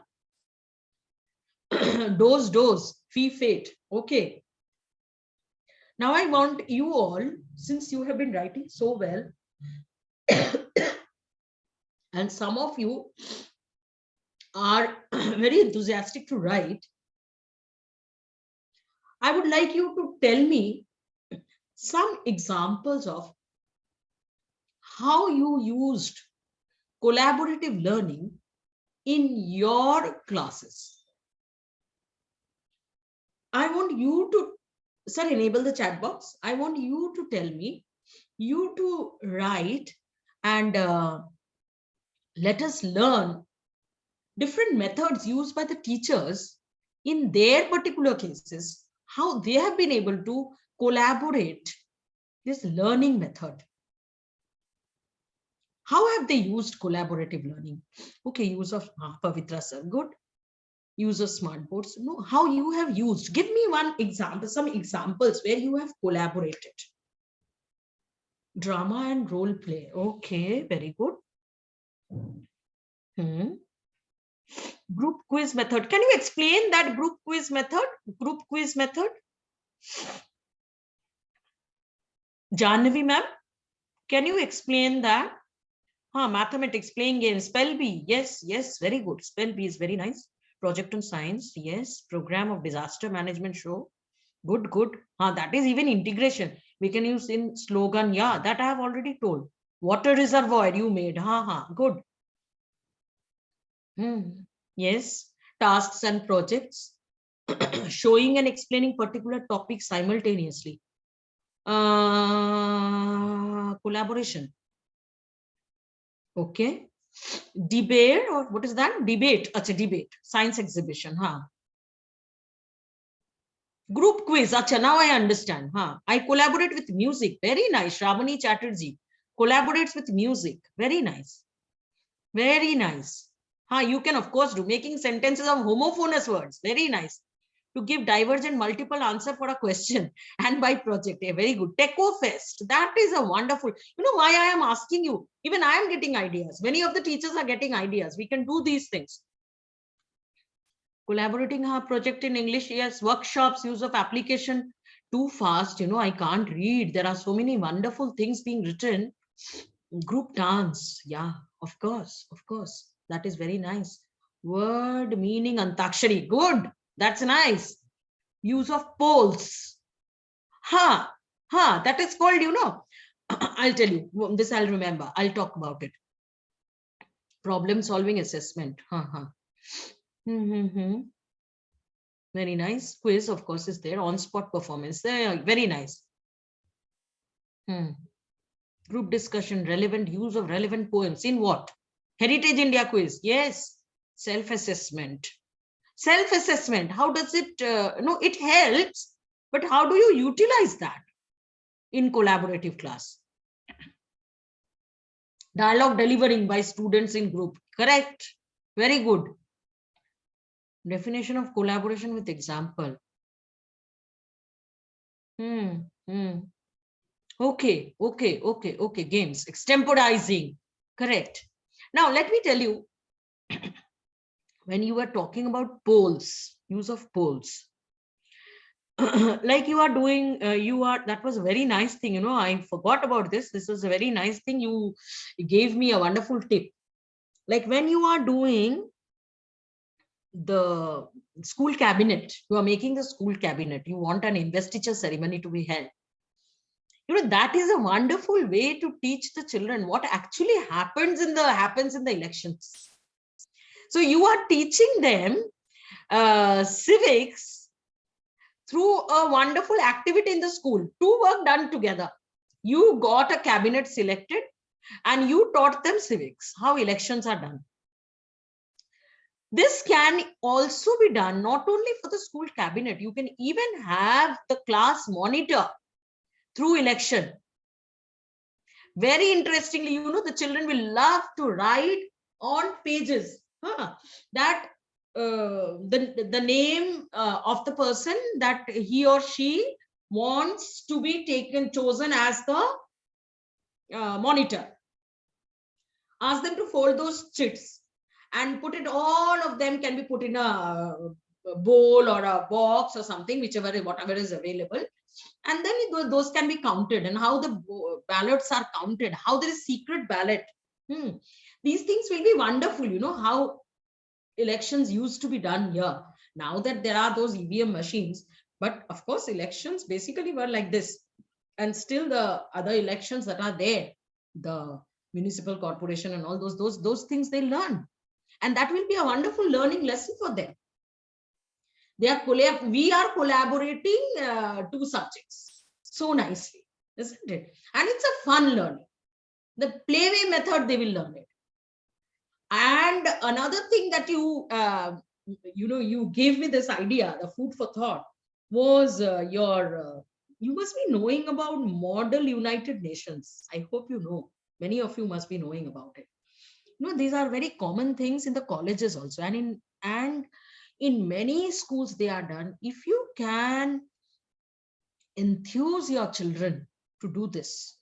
Dose, fee, fate. Okay. Now I want you all, since you have been writing so well, and some of you are very enthusiastic to write, I would like you to tell me some examples of how you used collaborative learning in your classes. I want you to, sir, enable the chat box. I want you to tell me, you to write and let us learn different methods used by the teachers in their particular cases, how they have been able to collaborate this learning method. How have they used collaborative learning? Okay, use of Pavitra sir, good. Use of smart boards. No, how you have used. Give me one example, some examples where you have collaborated. Drama and role play. Okay, very good. Group quiz method. Can you explain that group quiz method? Group quiz method. Janvi ma'am, can you explain that? Mathematics, playing games, spell bee. Yes, very good. Spell bee is very nice. Project on science. Yes. Program of disaster management show. Good. That is even integration. We can use in slogan. Yeah, that I have already told. Water reservoir you made. Good. Yes. Tasks and projects. Showing and explaining particular topics simultaneously. Collaboration. Okay. Debate, or what is that? Debate. Acha, debate. Science exhibition. Group quiz. Acha, now I understand. I collaborate with music. Very nice. Shravani Chatterjee collaborates with music. Very nice. Very nice. You can of course do making sentences of homophonous words. Very nice. To give divergent multiple answer for a question and by project. Very good. Techo Fest. That is a wonderful. You know why I am asking you? Even I am getting ideas. Many of the teachers are getting ideas. We can do these things. Collaborating project in English. Yes. Workshops, use of application. Too fast. I can't read. There are so many wonderful things being written. Group dance. Yeah, of course. That is very nice. Word meaning Antakshari. Good. That's nice. Use of polls. That is called, I'll tell you. This I'll remember. I'll talk about it. Problem solving assessment. Very nice. Quiz, of course, is there. On-spot performance. Very nice. Group discussion. Relevant use of relevant poems. In what? Heritage India quiz. Yes. Self-assessment. Self-assessment, how does it, it helps, but how do you utilize that in collaborative class? Dialogue delivering by students in group, correct? Very good. Definition of collaboration with example. Okay. Games, extemporizing. Correct. Now, let me tell you, when you were talking about polls, use of polls, like you are doing, that was a very nice thing. I forgot about this. This was a very nice thing. You gave me a wonderful tip. Like when you are doing the school cabinet, you are making the school cabinet, you want an investiture ceremony to be held. That is a wonderful way to teach the children what actually happens in the elections. So you are teaching them civics through a wonderful activity in the school. Two work done together. You got a cabinet selected and you taught them civics, how elections are done. This can also be done not only for the school cabinet, you can even have the class monitor through election. Very interestingly, the children will love to write on pages that the name of the person that he or she wants to be chosen as the monitor. Ask them to fold those chits and put it, all of them can be put in a bowl or a box or something, whatever is available. And then those can be counted, and how the ballots are counted, how there is secret ballot. These things will be wonderful, how elections used to be done here. Now that there are those EVM machines, but of course elections basically were like this. And still the other elections that are there, the municipal corporation and all those things they learn. And that will be a wonderful learning lesson for them. We are collaborating two subjects so nicely, isn't it? And it's a fun learning. The playway method, they will learn it. And another thing that you gave me this idea, the food for thought, was you must be knowing about Model United Nations. I hope you know. Many of you must be knowing about it. These are very common things in the colleges also, and in many schools they are done. If you can enthuse your children to do this,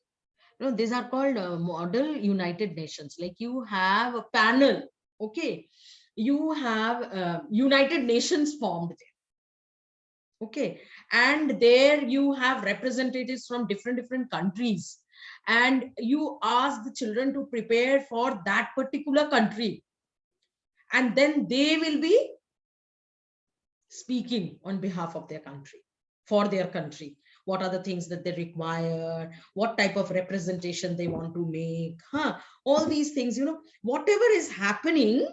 these are called Model United Nations. Like you have a panel, okay, you have United Nations formed there, okay, and there you have representatives from different countries, and you ask the children to prepare for that particular country, and then they will be speaking on behalf of their country, for their country. What are the things that they require, what type of representation they want to make, all these things, whatever is happening,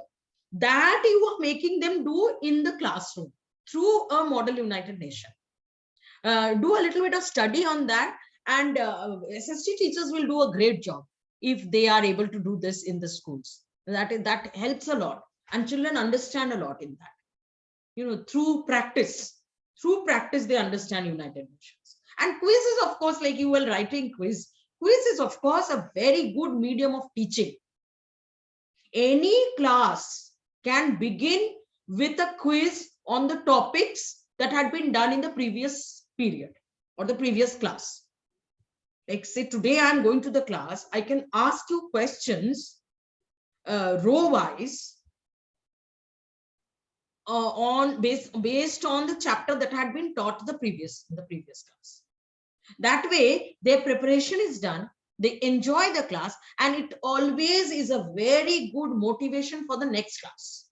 that you are making them do in the classroom through a Model United Nation. Do a little bit of study on that, and SST teachers will do a great job if they are able to do this in the schools. That helps a lot, and children understand a lot in that. Through practice they understand United Nations. And quizzes, of course, like you were writing quiz is of course a very good medium of teaching. Any class can begin with a quiz on the topics that had been done in the previous period or the previous class. Like say today I'm going to the class, I can ask you questions row wise based on the chapter that had been taught in the previous class. That way their preparation is done, they enjoy the class, and it always is a very good motivation for the next class,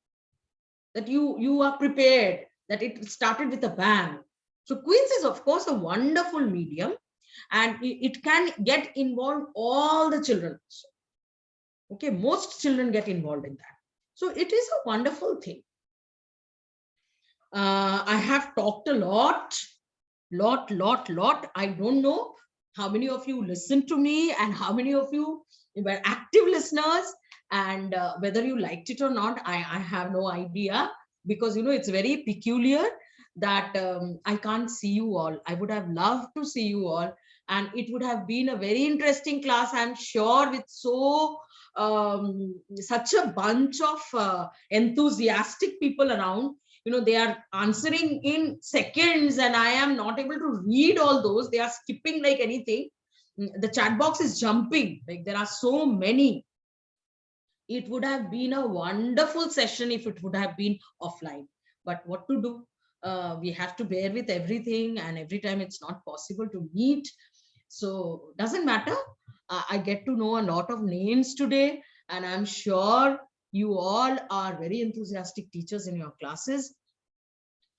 that you are prepared, that it started with a bang. So quiz is of course a wonderful medium, and it can get involved all the children. Okay, most children get involved in that. So it is a wonderful thing. I have talked a lot. I don't know how many of you listened to me and how many of you were active listeners, and whether you liked it or not, I have no idea, because it's very peculiar that I can't see you all. I would have loved to see you all, and it would have been a very interesting class, I'm sure, with such a bunch of enthusiastic people around. they are answering in seconds and I am not able to read all those. They are skipping like anything. The chat box is jumping, like there are so many. It would have been a wonderful session if it would have been offline. But what to do? We have to bear with everything, and every time it's not possible to meet. So doesn't matter. I get to know a lot of names today, and I'm sure you all are very enthusiastic teachers in your classes.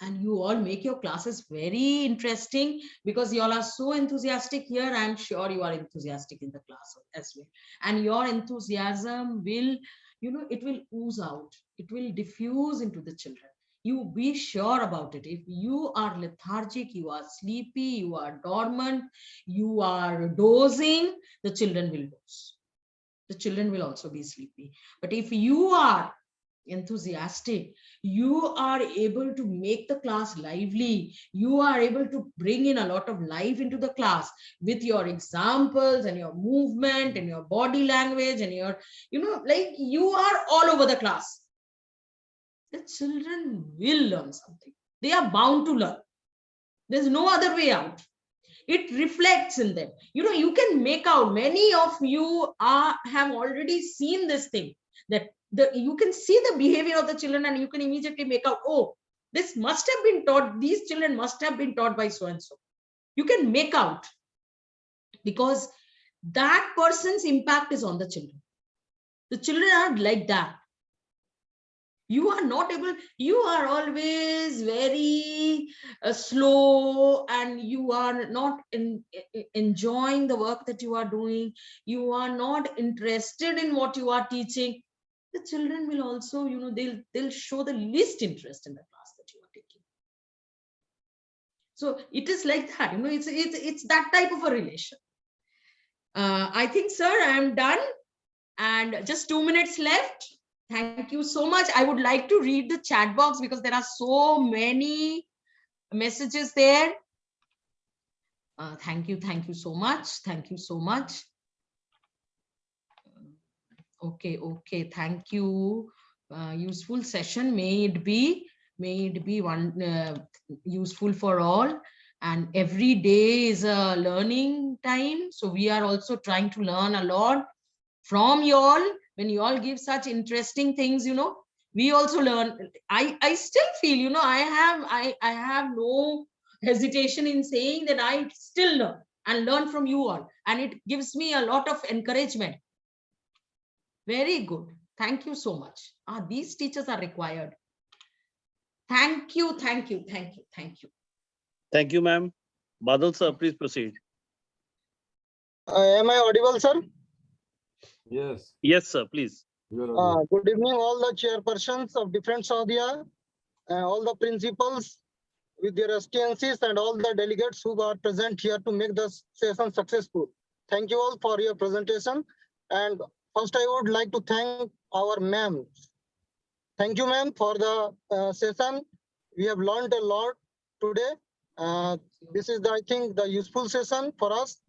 And you all make your classes very interesting because you all are so enthusiastic here. I'm sure you are enthusiastic in the class as well. And your enthusiasm will, it will ooze out. It will diffuse into the children. You be sure about it. If you are lethargic, you are sleepy, you are dormant, you are dozing, the children will doze. The children will also be sleepy. But if you are enthusiastic, you are able to make the class lively, you are able to bring in a lot of life into the class with your examples and your movement and your body language and your, like you are all over the class. The children will learn something. They are bound to learn. There's no other way out. It reflects in them. You can make out, many of you have already seen this thing, that you can see the behavior of the children and you can immediately make out, oh, this must have been taught, these children must have been taught by so and so. You can make out because that person's impact is on the children. The children are like that. You are not able, you are always very slow, and you are not enjoying the work that you are doing. You are not interested in what you are teaching. The children will also, they'll show the least interest in the class that you are taking. So it is like that, it's that type of a relation. I think, sir, I am done, and just 2 minutes left. Thank you so much. I would like to read the chat box because there are so many messages there. Thank you so much. Thank you so much. Okay, thank you. Useful session. May it be one useful for all. And every day is a learning time. So we are also trying to learn a lot from you all. When you all give such interesting things, we also learn. I still feel, I have no hesitation in saying that I still learn and learn from you all. And it gives me a lot of encouragement. Very good. Thank you so much. These teachers are required. Thank you. Thank you, ma'am. Badal sir, please proceed. Am I audible, sir? Yes. Yes, sir, please. Good evening, all the chairpersons of different Sahodaya, all the principals with their STNCs, and all the delegates who are present here to make the session successful. Thank you all for your presentation. And first, I would like to thank our ma'am. Thank you, ma'am, for the session. We have learned a lot today. This is, I think, the useful session for us.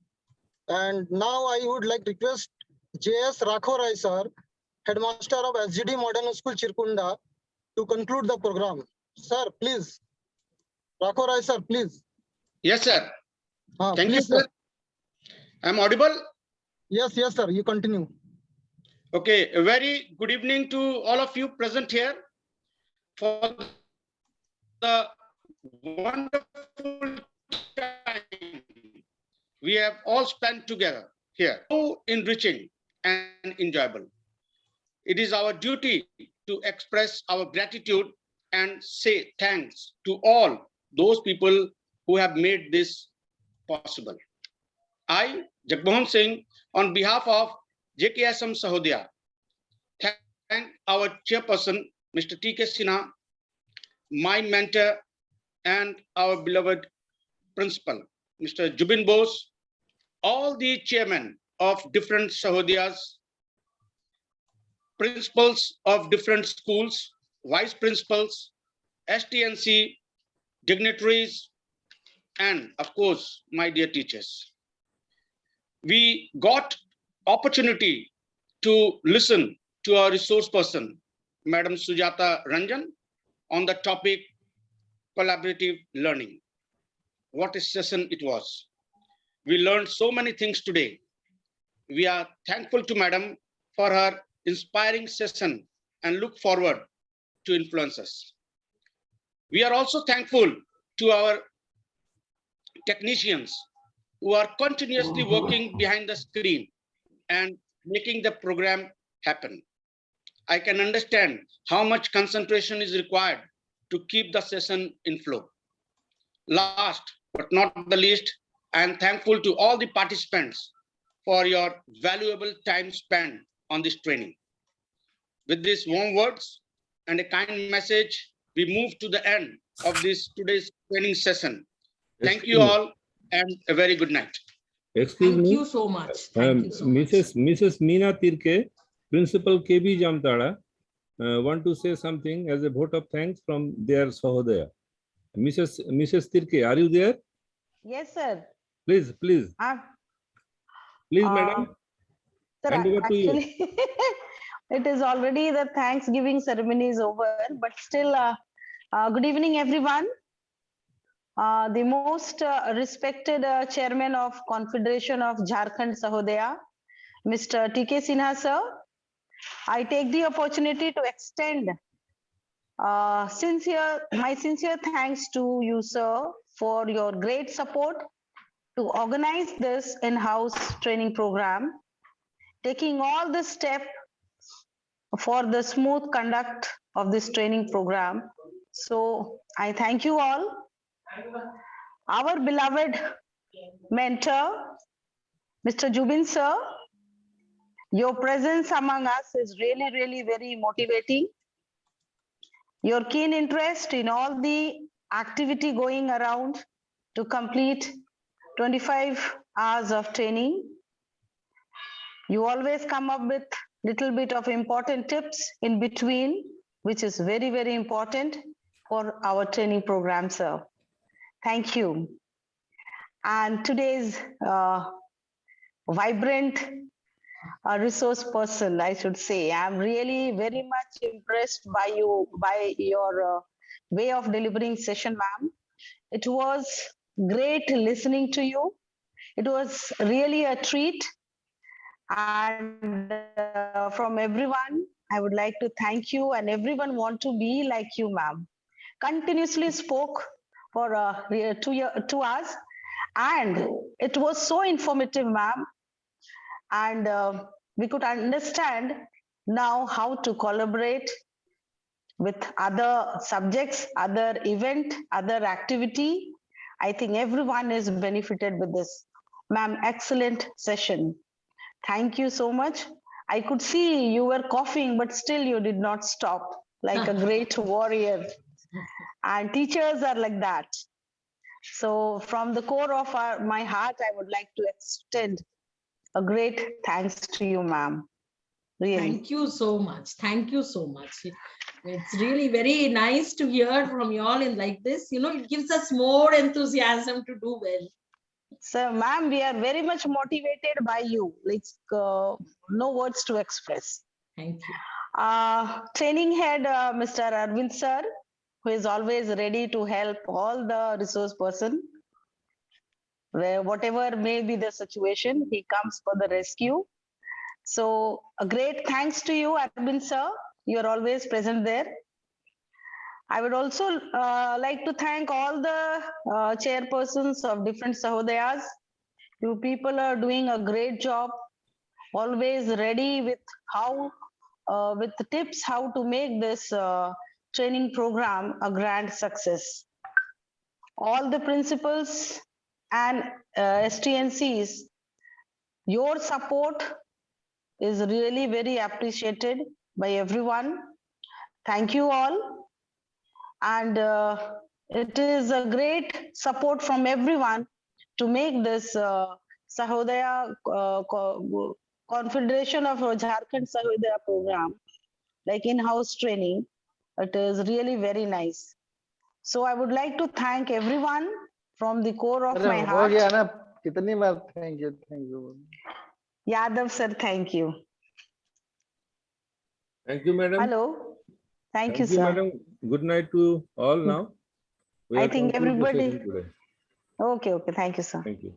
And now I would like to request JHARKHAND sir, Headmaster of SGD Modern School, Chirkunda, to conclude the program. Sir, please. JHARKHAND sir, please. Yes, sir. Thank please, you, sir. I'm audible? Yes, sir. You continue. Okay. A very good evening to all of you present here for the wonderful time we have all spent together here. So enriching and enjoyable. It is our duty to express our gratitude and say thanks to all those people who have made this possible. I, Jagmohan Singh, on behalf of Jksm Sahodaya, thank our chairperson, Mr. TK Sinha, my mentor, and our beloved principal, Mr. Jubin Bose, all the chairmen of different Sahodayas, principals of different schools, vice principals, STNC, dignitaries, and of course, my dear teachers. We got opportunity to listen to our resource person, Madam SUJATA RANJAN, on the topic collaborative learning. What a session it was. We learned so many things today. We are thankful to Madam for her inspiring session and look forward to influence us. We are also thankful to our technicians who are continuously working behind the screen and making the program happen. I can understand how much concentration is required to keep the session in flow. Last but not the least, I am thankful to all the participants for your valuable time spent on this training. With these warm words and a kind message, we move to the end of this today's training session. Thank you all and a very good night. Excuse Thank me. you so much. Thank you so much. Mrs. Meena Tirke, Principal KB JAMTARA, want to say something as a vote of thanks from their Sahodaya. Mrs. Tirke, are you there? Yes, sir. Please, please, madam. Sir, Hand over to you. actually, it is already the Thanksgiving ceremony is over, but still, good evening, everyone. The most respected chairman of Confederation of Jharkhand Sahodaya, Mr. TK Sinha, sir, I take the opportunity to extend my sincere thanks to you, sir, for your great support to organize this in-house training program, taking all the steps for the smooth conduct of this training program. So I thank you all. Our beloved mentor, Mr. Jubin sir, your presence among us is really, really very motivating. Your keen interest in all the activity going around to complete 25 hours of training. You always come up with little bit of important tips in between, which is very, very important for our training program, sir. Thank you. And today's vibrant resource person, I should say. I'm really very much impressed by you, by your way of delivering session, ma'am. It was great listening to you. It was really a treat. And from everyone, I would like to thank you, and everyone want to be like you, ma'am. Continuously spoke for 2 hours, and it was so informative, ma'am. And we could understand now how to collaborate with other subjects, other event, other activity. I think everyone is benefited with this. Ma'am, excellent session. Thank you so much. I could see you were coughing, but still you did not stop, like a great warrior. And teachers are like that. So from the core of my heart, I would like to extend a great thanks to you, ma'am. Really. Thank you so much. Thank you so much. It's really very nice to hear from you all in like this. You know, it gives us more enthusiasm to do well. So, ma'am, we are very much motivated by you. Like, no words to express. Thank you. Training head, Mr. Arvind sir, who is always ready to help all the resource person. Where whatever may be the situation, he comes for the rescue. So a great thanks to you, Arvind sir. You are always present there. I would also like to thank all the chairpersons of different Sahodayas. You people are doing a great job, always ready with with the tips how to make this training program a grand success. All the principals and STNCs, your support is really very appreciated by everyone. Thank you all. And it is a great support from everyone to make this Sahodaya Confederation of Jharkhand Sahodaya program, like in-house training. It is really very nice. So I would like to thank everyone from the core of my heart. Thank you. Yadav sir, thank you. Thank you, madam. Hello. Thank you, sir. Madam. good night to all now. We I have think concluded the everybody. session today. Okay, okay. Thank you, sir. Thank you.